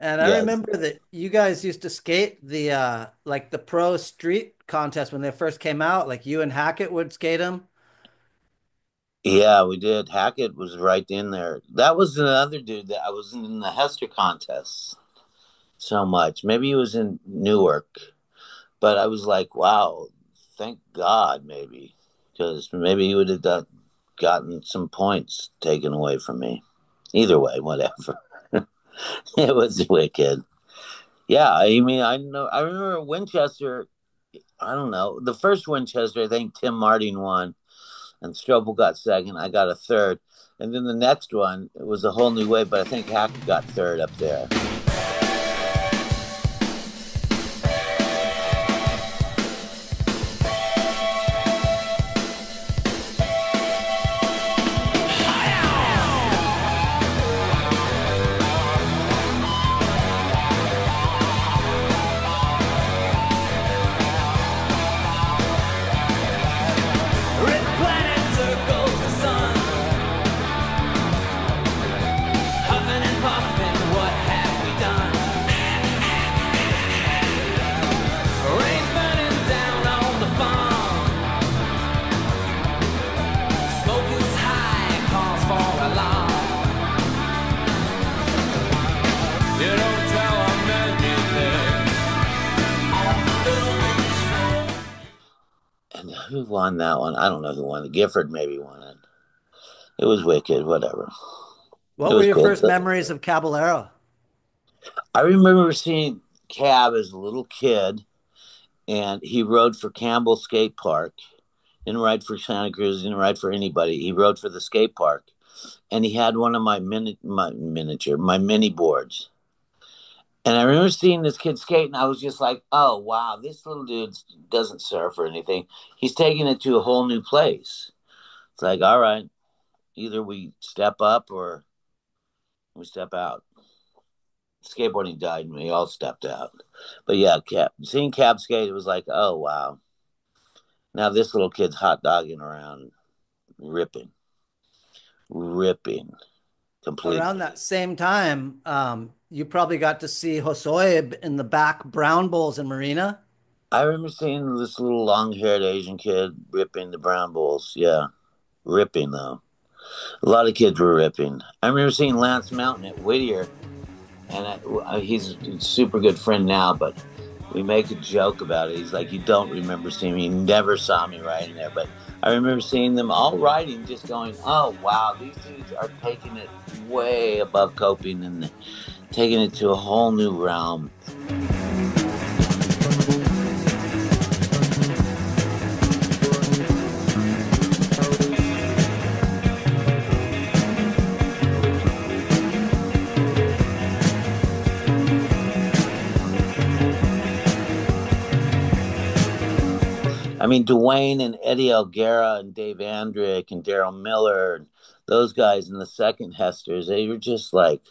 And I Yeah, remember that you guys used to skate the like the pro street contest when they first came out. Like you and Hackett would skate them. yeah, we did. Hackett was right in there. That was another dude that I was in the Hester contests so much. Maybe he was in Newark, but I was like, wow, thank God, maybe, because maybe he would have gotten some points taken away from me. Either way, whatever. It was wicked. Yeah, I mean, I know. I remember Winchester. I don't know. The first Winchester, I think Tim Martin won, and Strobel got second. I got a third, and then the next one, it was a whole new way. But I think Hackett got third up there. Who won that one? I don't know who won it. Gifford maybe won it. It was wicked, whatever. It What were was your good. first memories of Caballero? I remember seeing Cab as a little kid, and he rode for Campbell Skate Park. Didn't ride for Santa Cruz, didn't ride for anybody. He rode for the skate park. And he had one of my mini boards. And I remember seeing this kid skate, and I was just like, oh, wow, this little dude doesn't surf or anything. He's taking it to a whole new place. It's like, all right, either we step up or we step out. Skateboarding died, and we all stepped out. But yeah, seeing Cab skate, it was like, oh, wow. Now this little kid's hot dogging around, ripping Around completely. that same time, you probably got to see Hosoib in the back Brown Bowls in Marina. I remember seeing this little long-haired Asian kid ripping the brown bulls. Yeah, ripping though. A lot of kids were ripping. I remember seeing Lance Mountain at Whittier, and he's a super good friend now, but we make a joke about it. He's like, you don't remember seeing me. He never saw me riding there, but I remember seeing them all riding, just going, oh, wow, these dudes are taking it way above coping and taking it to a whole new realm. I mean, Dwayne and Eddie Elguera and Dave Andrick and Daryl Miller, and those guys in the second Hesters, they were just like,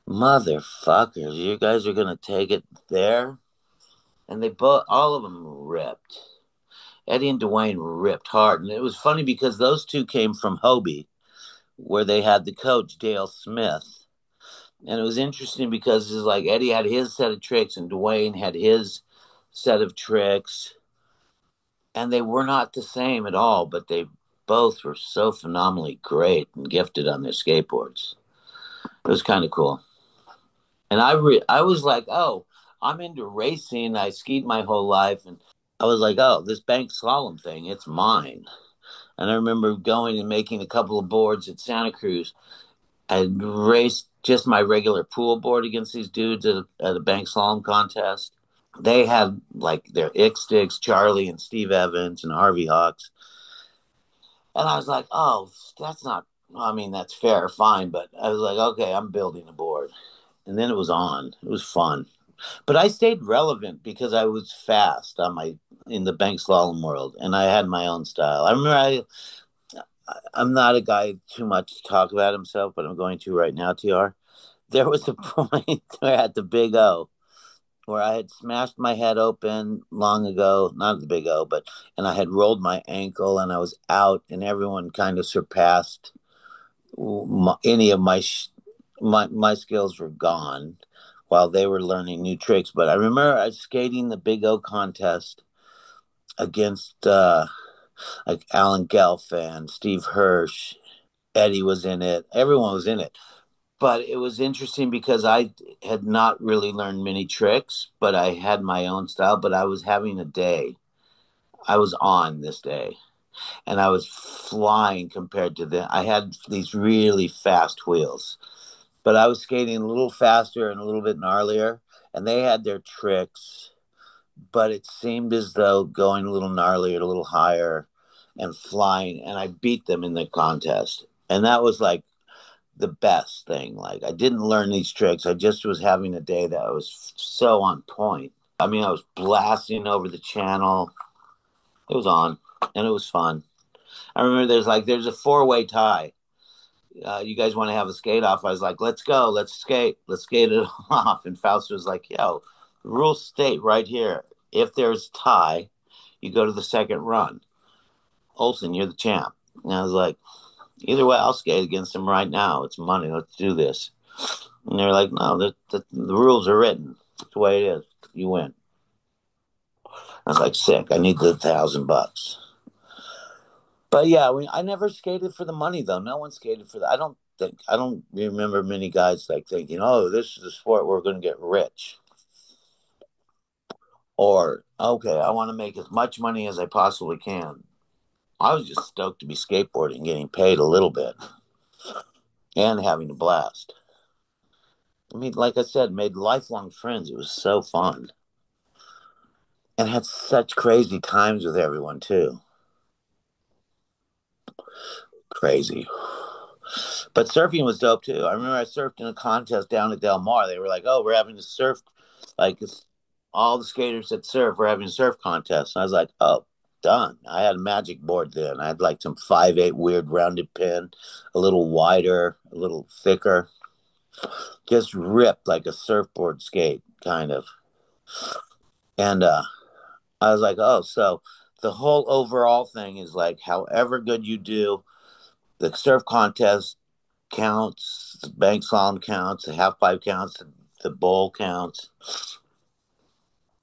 motherfuckers, you guys are going to take it there? And they both, all of them ripped. Eddie and Dwayne ripped hard. And it was funny because those two came from Hobie, where they had the coach, Dale Smith. And it was interesting because it's like Eddie had his set of tricks and Dwayne had his set of tricks. And they were not the same at all, but they both were so phenomenally great and gifted on their skateboards. It was kind of cool. And I was like, oh, I'm into racing. I skied my whole life. And I was like, oh, this bank slalom thing, it's mine. And I remember going and making a couple of boards at Santa Cruz. I raced just my regular pool board against these dudes at a bank slalom contest. They had like their Ick-Sticks, Charlie and Steve Evans and Harvey Hawks. And I was like, oh, that's not, I mean, that's fair, fine. But I was like, okay, I'm building a board. And then it was on. It was fun. But I stayed relevant because I was fast in the bank slalom world, and I had my own style. I remember I'm not a guy too much to talk about himself, but I'm going to right now, TR. There was a point where at the Big O where I had smashed my head open long ago, not the Big O, and I had rolled my ankle and I was out, and everyone kind of surpassed any of my skills were gone while they were learning new tricks. But I remember I was skating the Big O contest against like Alan Gelfand, Steve Hirsch, Eddie was in it. Everyone was in it. But it was interesting because I had not really learned many tricks, but I had my own style. But I was having a day. I was on this day. And I was flying compared to them. I had these really fast wheels. But I was skating a little faster and a little bit gnarlier. And they had their tricks. But it seemed as though going a little gnarlier, a little higher, and flying. And I beat them in the contest. And that was like the best thing. Like, I didn't learn these tricks. I just was having a day that was so on point. I mean, I was blasting over the channel. It was on, and it was fun. I remember there's a 4-way tie. You guys want to have a skate off? I was like, let's go, let's skate it off. And Faust was like, yo, the rules state right here, if there's tie, you go to the second run. Olson, you're the champ. And I was like, either way, I'll skate against him right now. It's money. Let's do this. And they're like, no, the rules are written. That's the way it is. You win. I was like, sick. I need the $1,000. But yeah, I never skated for the money though. No one skated for that. I don't remember many guys like thinking, oh, this is a sport where we're going to get rich. Or, okay, I want to make as much money as I possibly can. I was just stoked to be skateboarding, getting paid a little bit, and having a blast. I mean, like I said, made lifelong friends. It was so fun. And had such crazy times with everyone, too. Crazy. But surfing was dope, too. I remember I surfed in a contest down at Del Mar. They were like, oh, we're having to surf. Like, all the skaters that surf, we're having a surf contest. And I was like, oh, done. I had a magic board then. I had like some 5/8 weird rounded pin, a little wider, a little thicker. Just ripped like a surfboard skate, kind of. And I was like, oh, so the whole overall thing is like, however good you do, the surf contest counts, the bank slalom counts, the half pipe counts, the bowl counts.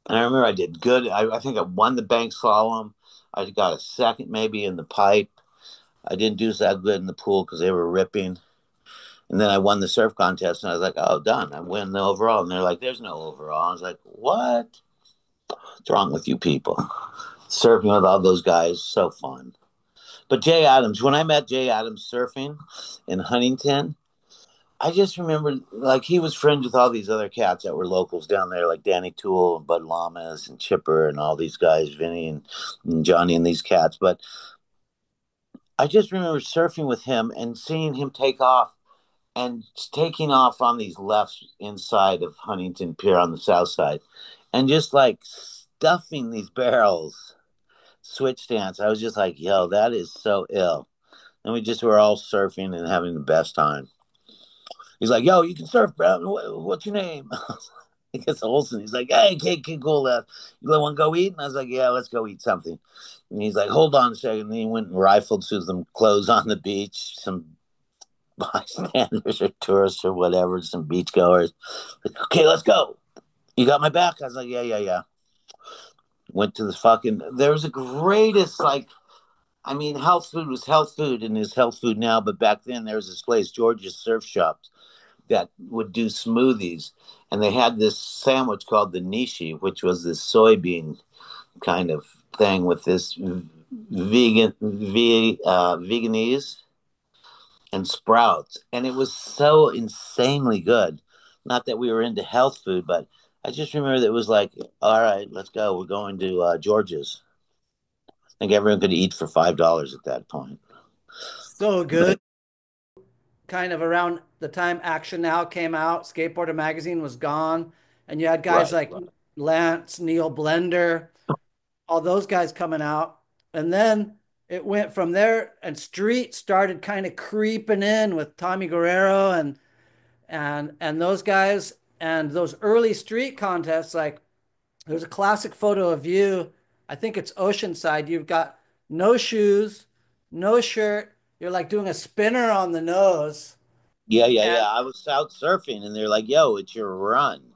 And I remember I did good. I think I won the bank slalom. I got a second maybe in the pipe. I didn't do so good in the pool because they were ripping. And then I won the surf contest, and I was like, oh, done. I win the overall. And they're like, there's no overall. I was like, what? What's wrong with you people? Surfing with all those guys, so fun. But Jay Adams, when I met Jay Adams surfing in Huntington, I just remember, like, he was friends with all these other cats that were locals down there, like Danny Toole and Bud Lamas and Chipper and all these guys, Vinny and Johnny and these cats. But I just remember surfing with him and seeing him take off and taking off on these lefts inside of Huntington Pier on the south side and just, like, stuffing these barrels, switch stance. I was just like, yo, that is so ill. And we just were all surfing and having the best time. He's like, yo, you can surf, bro. What's your name? He gets Olson. He's like, hey, kid, cool. You want to go eat? And I was like, yeah, let's go eat something. And he's like, hold on a second. And he went and rifled through some clothes on the beach, some bystanders or tourists or whatever, some beachgoers. Like, okay, let's go. You got my back? I was like, yeah. Went to the there was the greatest, like, I mean, health food was health food and is health food now. But back then there was this place, George's Surf Shops. that would do smoothies, and they had this sandwich called the nishi, which was this soybean kind of thing with this veganese and sprouts, and it was so insanely good. Not that we were into health food, but I just remember that it was like, all right, let's go. We're going to George's. I think everyone could eat for $5 at that point. So good. Kind of around the time Action Now came out, Skateboarder magazine was gone, and you had guys Right. like Lance, Neil Blender, all those guys coming out. And then it went from there, and street started kind of creeping in with Tommy Guerrero and those guys, and those early street contests. Like there's a classic photo of you. I think it's Oceanside. You've got no shoes, no shirt. You're like doing a spinner on the nose. Yeah, yeah, And yeah. I was out surfing, and they're like, "Yo, it's your run."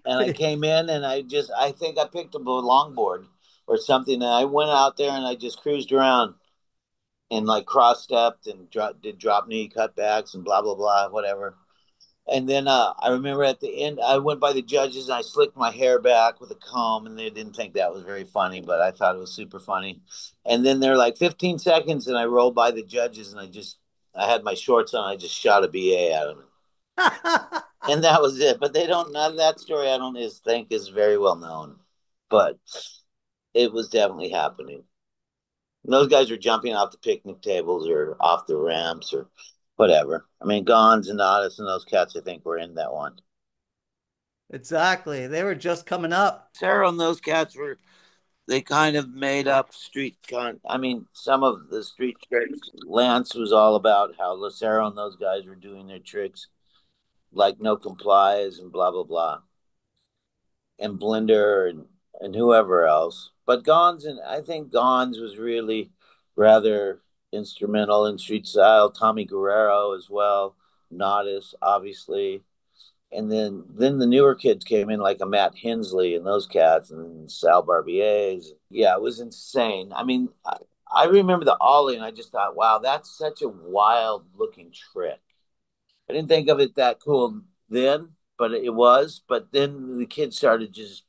And I exactly. came in, and I think I picked up a longboard or something, and I went out there and I just cruised around and like cross stepped and did drop knee cutbacks and blah blah blah, whatever. And then I remember at the end, I went by the judges and I slicked my hair back with a comb, and they didn't think that was very funny, but I thought it was super funny. And then they're like 15 seconds, and I rolled by the judges, and I had my shorts on, I just shot a BA at them, and that was it. But they don't know that story. I don't think is very well known, but it was definitely happening. And those guys were jumping off the picnic tables or off the ramps or whatever. I mean, Gons and Otis and those cats, I think, were in that one. Exactly. They were just coming up. Sarah and those cats were they kind of made up I mean, some of the street tricks. Lance was all about how Lucero and those guys were doing their tricks, like no complies and blah blah blah, and Blender and whoever else. But Gons and I think Gons was really rather instrumental in street style. Tommy Guerrero as well, Nodis obviously, and then the newer kids came in like a Matt Hensley and those cats and Sal Barbier's. Yeah, it was insane. I mean, I remember the ollie and I just thought, wow, that's such a wild looking trick. I didn't think of it that cool then, but it was. But then the kids started just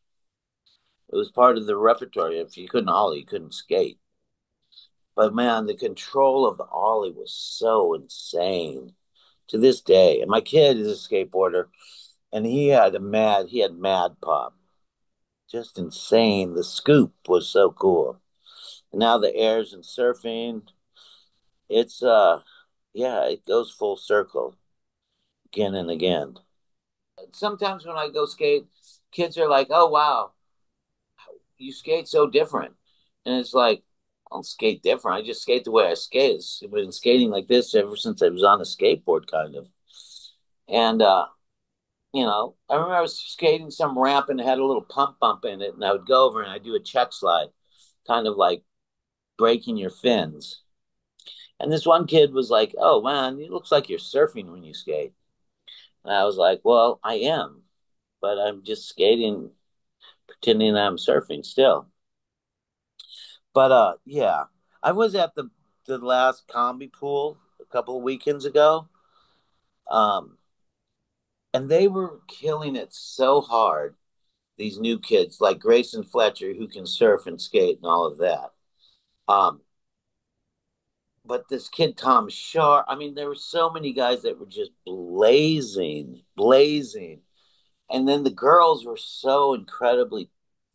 it was part of the repertoire. If you couldn't ollie, you couldn't skate. But man, the control of the ollie was so insane to this day. And my kid is a skateboarder, and he had mad pop, just insane. The scoop was so cool. And now the airs and surfing, it's yeah, it goes full circle again and again. Sometimes when I go skate, kids are like, "Oh wow, you skate so different," and it's like, I don't skate different. I just skate the way I skate. I've been skating like this ever since I was on a skateboard, kind of. And I remember I was skating some ramp and it had a little pump bump in it, and I would go over and I'd do a check slide, kind of like breaking your fins. And this one kid was like, "Oh man, it looks like you're surfing when you skate." And I was like, "Well, I am, but I'm just skating, pretending I'm surfing still." But yeah, I was at the last combi pool a couple of weekends ago, um, and they were killing it so hard. These new kids like Grayson Fletcher who can surf and skate and all of that. Um, but this kid Tom Shaw, I mean, there were so many guys that were just blazing, blazing, and then the girls were so incredibly,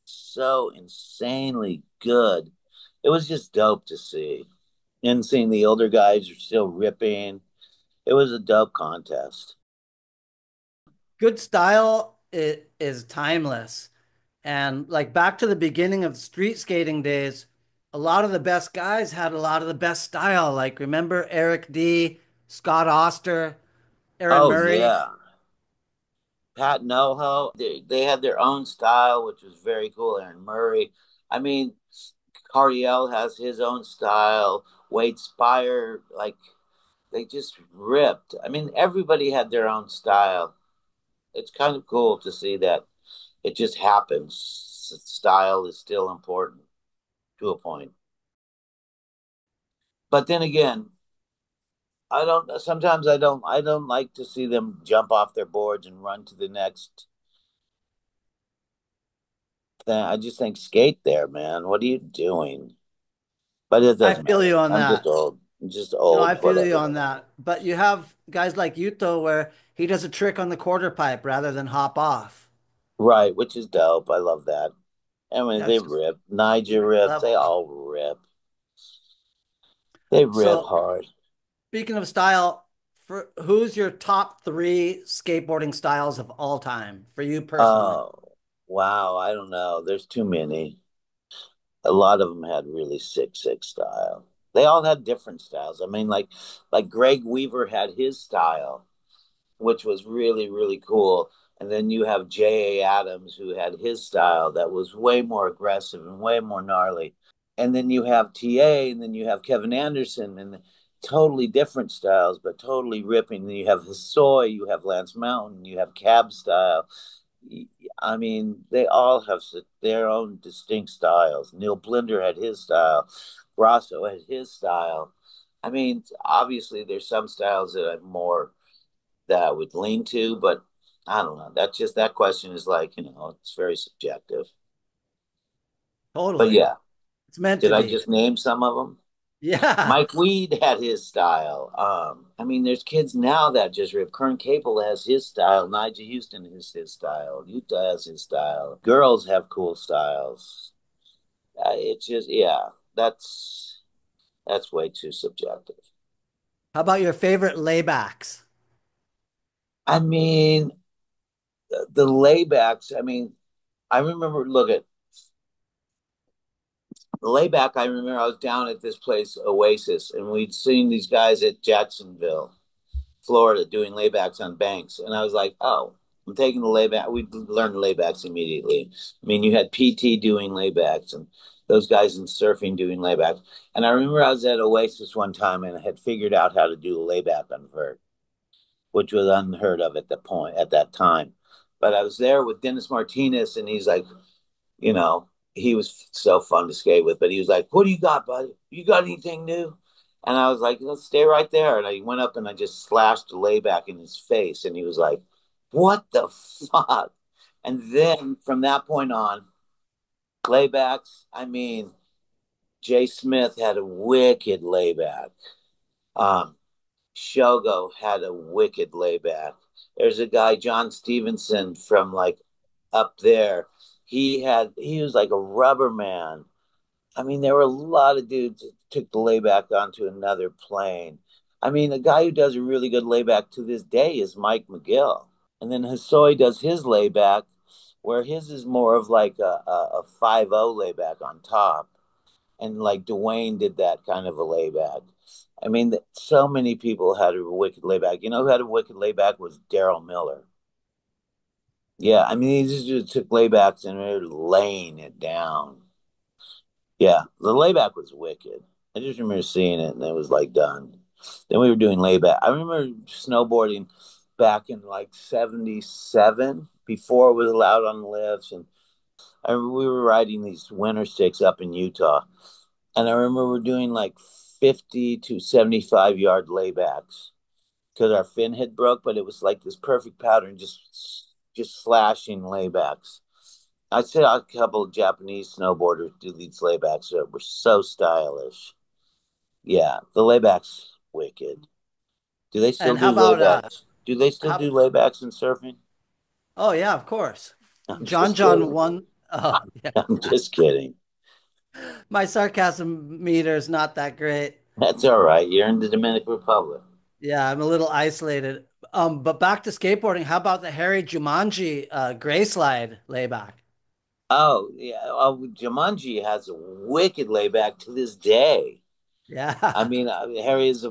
so insanely good. It was just dope to see, and seeing the older guys are still ripping. It was a dope contest. Good style is timeless. And like back to the beginning of street skating days, a lot of the best guys had a lot of the best style. Like remember Eric D, Scott Oster, Aaron Oh Murray. yeah, Pat Noho. They had their own style, which was very cool. Aaron Murray. I mean, Cardiel has his own style. Wade Spire, like they just ripped. I mean, everybody had their own style. It's kind of cool to see that it just happens. Style is still important to a point. But then again, I don't. Sometimes I don't. I don't like to see them jump off their boards and run to the next thing. I just think skate there, man. What are you doing? But it I doesn't feel matter. you on I'm just that. old. I'm just No, I old. feel you Whatever. on that. But you have guys like Yuto where he does a trick on the quarter pipe rather than hop off. Right, which is dope. I love that. I mean, Yeah, they it's just rip. Niger next rips. They level. all rip. They rip So hard. speaking of style, for who's your top three skateboarding styles of all time for you personally? Oh, wow. I don't know. There's too many. A lot of them had really sick style. They all had different styles. I mean, like Greg Weaver had his style, which was really cool. And then you have J.A. Adams, who had his style that was way more aggressive and way more gnarly. And then you have T.A., and then you have Kevin Anderson, and totally different styles, but totally ripping. Then you have Hosoi, you have Lance Mountain, you have Cab style. I mean, they all have their own distinct styles. Neil Blinder had his style. Grasso had his style. I mean, obviously, there's some styles that I'm more that I would lean to, but I don't know. That's just that question is like, it's very subjective. But Totally. yeah, It's meant did to I be. just name some of them? Yeah, Mike Weed had his style. I mean, there's kids now that just rip. Kern Cable has his style. Nigel Houston has his style. Utah has his style. Girls have cool styles. It's just, yeah, that's way too subjective. how about your favorite laybacks? I mean, the laybacks. I mean, I remember. Look at the layback. I remember I was down at this place, Oasis, and we'd seen these guys at Jacksonville, Florida, doing laybacks on banks, and I was like, oh, I'm taking the layback. We learned laybacks immediately. I mean, you had PT doing laybacks and those guys in surfing doing laybacks. And I remember I was at Oasis one time and I had figured out how to do a layback on vert, which was unheard of at the point at that time. But I was there with Dennis Martinez, and he's like, you know, he was so fun to skate with. But he was like, "What do you got, buddy? You got anything new?" And I was like, "Let's stay right there." And I went up and I just slashed a layback in his face, and he was like, "What the fuck?" And then from that point on, laybacks. I mean, Jay Smith had a wicked layback. Um, Shogo had a wicked layback. There's a guy, John Stevenson, from like up there. He was like a rubber man. I mean, there were a lot of dudes that took the layback onto another plane. I mean, a guy who does a really good layback to this day is Mike McGill. And then Hosoi does his layback, where his is more of like a 5-0 layback on top. And like Dwayne did that kind of a layback. I mean, so many people had a wicked layback. You know who had a wicked layback was Daryl Miller. Yeah, I mean, he just took laybacks and they're laying it down. Yeah, the layback was wicked. I just remember seeing it and it was like done. Then we were doing layback. I remember snowboarding back in like 77 before it was allowed on the lifts. And we were riding these winter sticks up in Utah. And I remember we're doing like 50 to 75-yard laybacks because our fin had broke, but it was like this perfect pattern, just slashing laybacks. I saw a couple of Japanese snowboarders do these laybacks that were so stylish. Yeah, the laybacks wicked. Do they still And how do about laybacks? Do they still how do laybacks in surfing? oh yeah, of course. I'm John just John kidding. won. Oh yeah. I'm just kidding. My sarcasm meter is not that great. That's all right. You're in the Dominican Republic. Yeah, I'm a little isolated. But back to skateboarding. How about the Harry Jumanji gray slide layback? Oh, yeah. Oh, Jumanji has a wicked layback to this day. Yeah, Harry is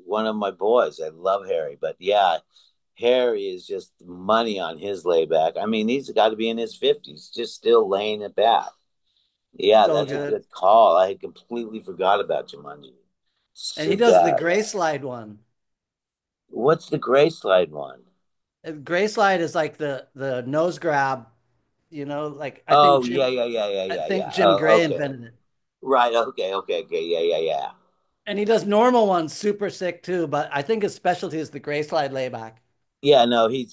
one of my boys. I love Harry, but yeah, Harry is just money on his layback. I mean, he's got to be in his 50s, just still laying it back. Yeah, so that's a good. good call. I had completely forgot about Jumanji. And he So does the bad. gray slide one. What's the gray slide one? Gray slide is like the nose grab, like Oh, yeah, yeah, yeah, yeah, I yeah, think yeah. Jim Oh, Gray okay. invented it. Right. Okay. Okay. Okay. Yeah. Yeah. Yeah. And he does normal ones super sick too, but I think his specialty is the gray slide layback. Yeah, no, he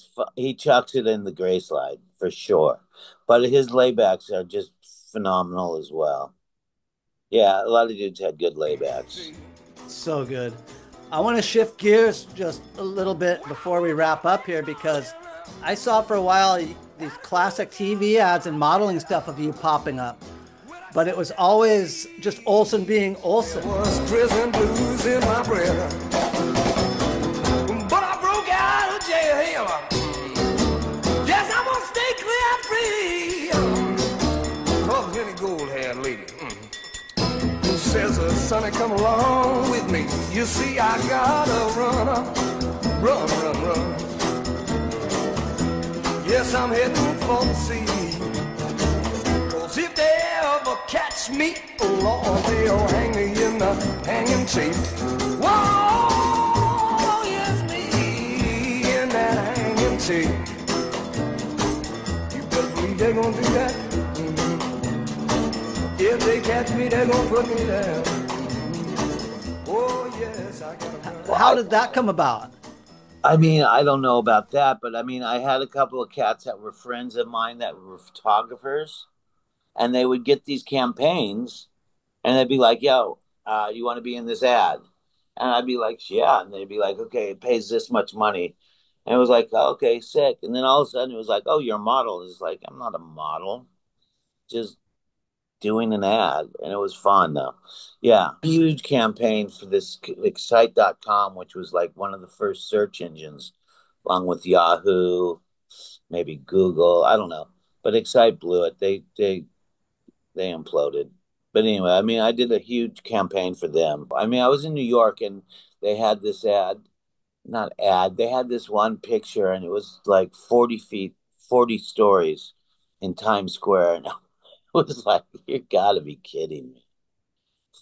chucks it in the gray slide for sure. But his laybacks are just phenomenal as well. Yeah, a lot of dudes had good laybacks. So good. I want to shift gears just a little bit before we wrap up here because I saw for a while these classic TV ads and modeling stuff of you popping up. But it was always just Olson being Olson. Was prison blues in my breath. But I broke out of jail. Yes, I'm gonna stay clear free. Cause any gold haired lady who says, sonny, come along with me. You see, I gotta run. Yes, I'm heading for the sea. Cause if they ever catch me, oh Lord, they'll hang me in the hanging tree. Whoa, yes, me in that hanging tree. You better believe they're gonna do that. If they catch me, they're gonna put me down. Oh, yes, I gotta. How did that come about? I mean, I don't know about that, but I mean, I had a couple of cats that were friends of mine that were photographers, and they would get these campaigns, and they'd be like, "Yo, you want to be in this ad?" And I'd be like, "Yeah," and they'd be like, "Okay, it pays this much money," and it was like, oh, "Okay, sick." And then all of a sudden, it was like, "Oh, you're a model." It's like, I'm not a model, just doing an ad, and it was fun though. Yeah, huge campaign for this excite.com, which was like one of the first search engines along with Yahoo, maybe Google, I don't know, but Excite blew it. They imploded. But anyway, I mean, I did a huge campaign for them. I mean, I was in New York and they had this ad, not ad, they had this one picture and it was like 40 feet, 40 stories in Times Square. And was like, you gotta be kidding me.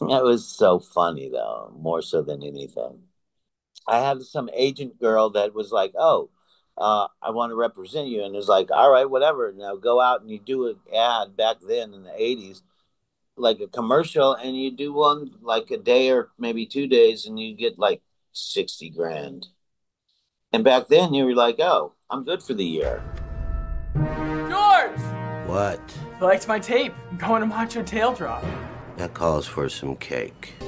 That was so funny, though, more so than anything. I had some agent girl that was like, oh, I want to represent you. And it was like, all right, whatever. Now go out and you do an ad back then in the 80s, like a commercial, and you do one like a day or maybe 2 days, and you get like 60 grand. And back then you were like, oh, I'm good for the year. George! What? I liked my tape. I'm going to watch your tail drop. That calls for some cake. The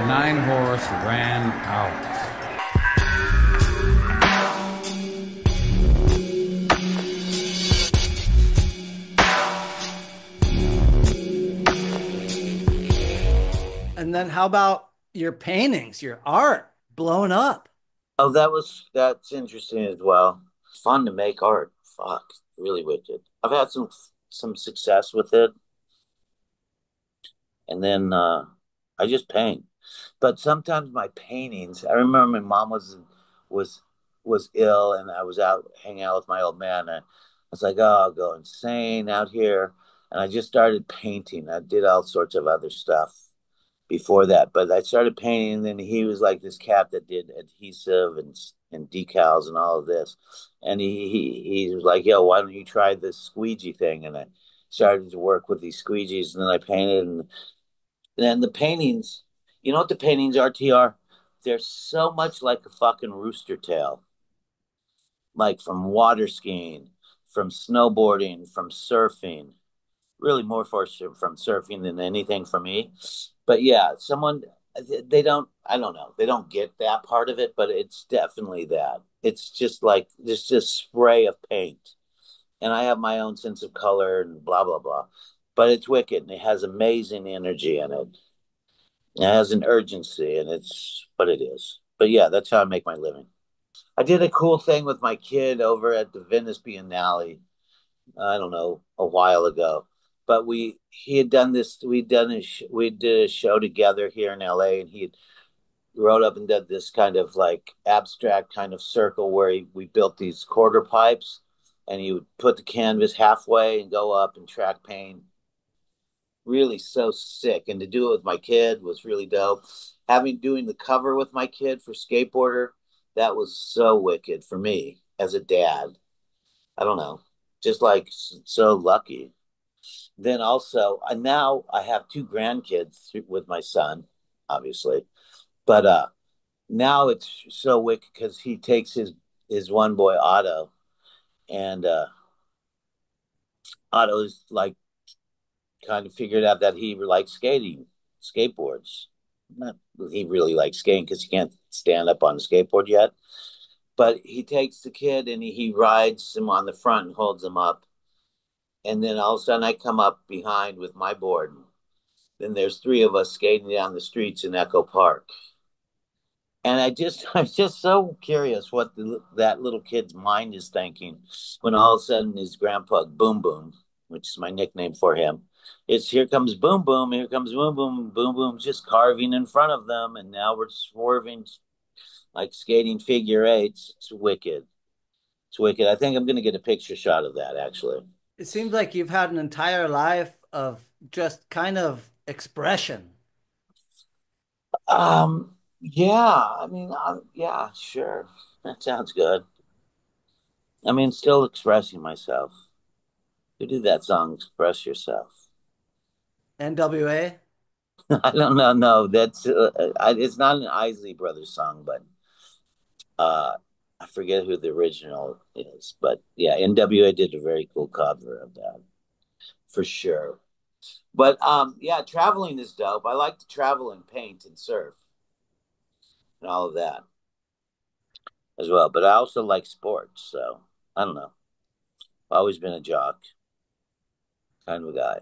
9-horse ran out. And then how about your paintings, your art blowing up? Oh, that's interesting as well. It's fun to make art. Fuck, really wicked. I've had some success with it, and then I just paint. But sometimes my paintings. I remember my mom was was ill, and I was out hanging out with my old man. And I was like, oh, I'll go insane out here, and I just started painting. I did all sorts of other stuff before that, but I started painting. And then he was like this cat that did adhesive and decals and all of this, and he was like, "Yo, why don't you try this squeegee thing?" And I started to work with these squeegees, and then I painted, and then the paintings. You know what the paintings are, TR? They're so much like a fucking rooster tail, like from water skiing, from snowboarding, from surfing, really more from surfing than anything for me. But yeah, someone they don't I don't know, they don't get that part of it, but it's definitely that. It's just like this just spray of paint. And I have my own sense of color and blah blah blah. But it's wicked and it has amazing energy in it. It has an urgency and it's what it is. But yeah, that's how I make my living. I did a cool thing with my kid over at the Venice Biennale. I don't know, a while ago. But he had done this. We did a show together here in LA, and he had wrote up and did this kind of like abstract kind of circle where we built these quarter pipes, and he would put the canvas halfway and go up and track paint. really so sick. And to do it with my kid was really dope. Doing the cover with my kid for Skateboarder, that was so wicked for me as a dad. I don't know, just like so lucky. Then also, now I have two grandkids with my son, obviously, but now it's so wicked because he takes his one boy Otto, and Otto's like kind of figured out that he likes skateboards. Not he really likes skating because he can't stand up on a skateboard yet. But he takes the kid and he rides him on the front and holds him up. And then all of a sudden I come up behind with my board. And then there's three of us skating down the streets in Echo Park. And I'm just so curious what that little kid's mind is thinking when all of a sudden his grandpa Boom Boom, which is my nickname for him, it's here comes Boom Boom, here comes Boom Boom, Boom Boom just carving in front of them, and now we're swerving like skating figure eights. It's wicked. It's wicked. I think I'm going to get a picture shot of that actually. It seems like you've had an entire life of just kind of expression. Yeah, yeah, sure. That sounds good. I mean, still expressing myself. Who did that song, Express Yourself? NWA? I don't know. No, it's not an Isley Brothers song, but uh, I forget who the original is. But yeah, NWA did a very cool cover of that for sure. But yeah, traveling is dope. I like to travel and paint and surf and all of that as well. But I also like sports, so I don't know. I've always been a jock kind of a guy.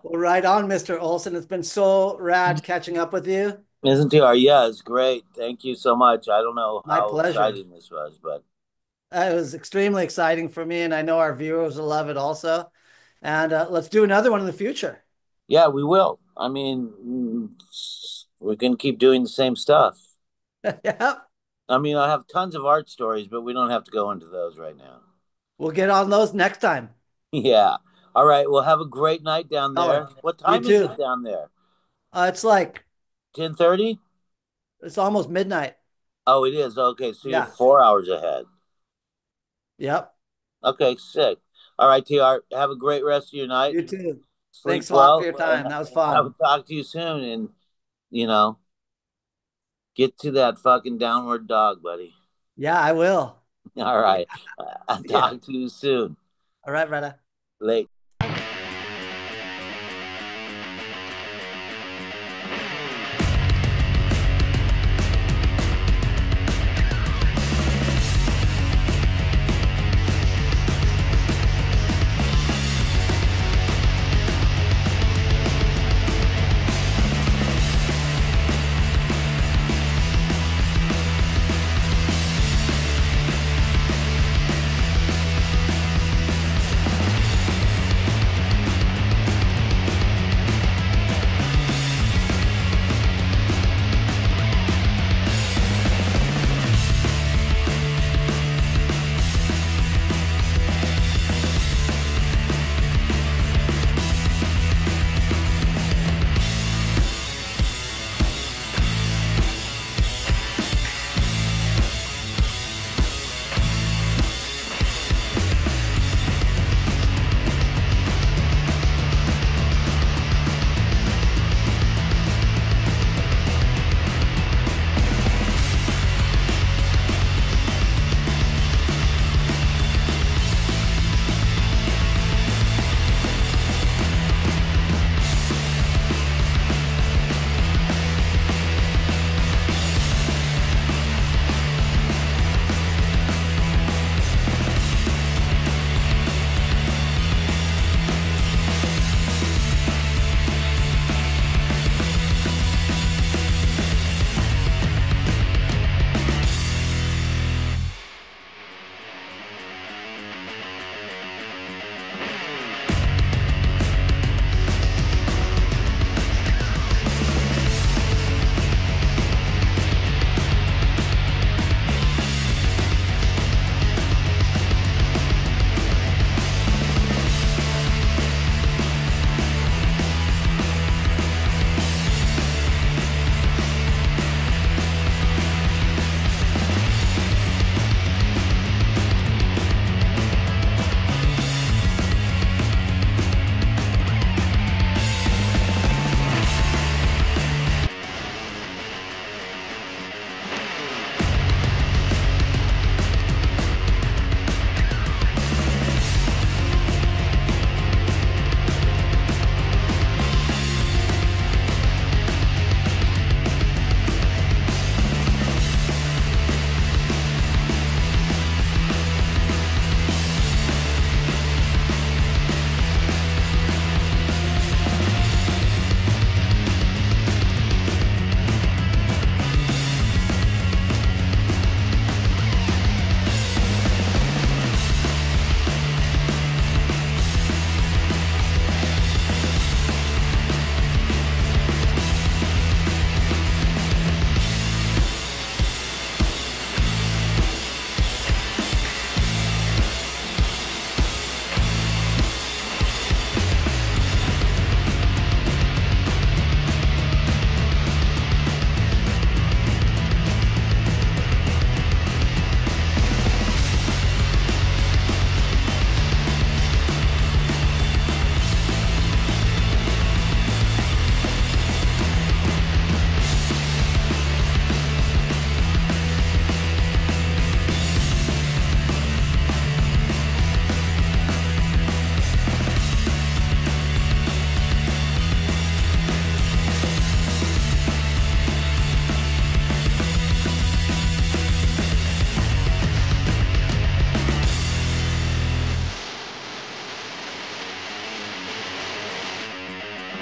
Well, right on, Mr. Olson. It's been so rad catching up with you. Isn't TR? Yeah, it's great. Thank you so much. I don't know My how pleasure. exciting this was, but It was extremely exciting for me, and I know our viewers will love it also. And let's do another one in the future. yeah, we will. I mean, we can keep doing the same stuff. Yeah, I mean, I have tons of art stories, but we don't have to go into those right now. we'll get on those next time. Yeah. All right. Well, have a great night down Oh, there. What you time is too. it down there? It's like 10:30? it's almost midnight. Oh, it is. Okay, so you're Yeah. 4 hours ahead. Yep. Okay, sick. All right, TR. Have a great rest of your night. You too. Sleep Thanks a lot for well, your and time. That was I will fun. talk to you soon. And you know, get to that fucking downward dog, buddy. Yeah, I will. All right. I'll Yeah. talk to you soon. All right, Retta. Late.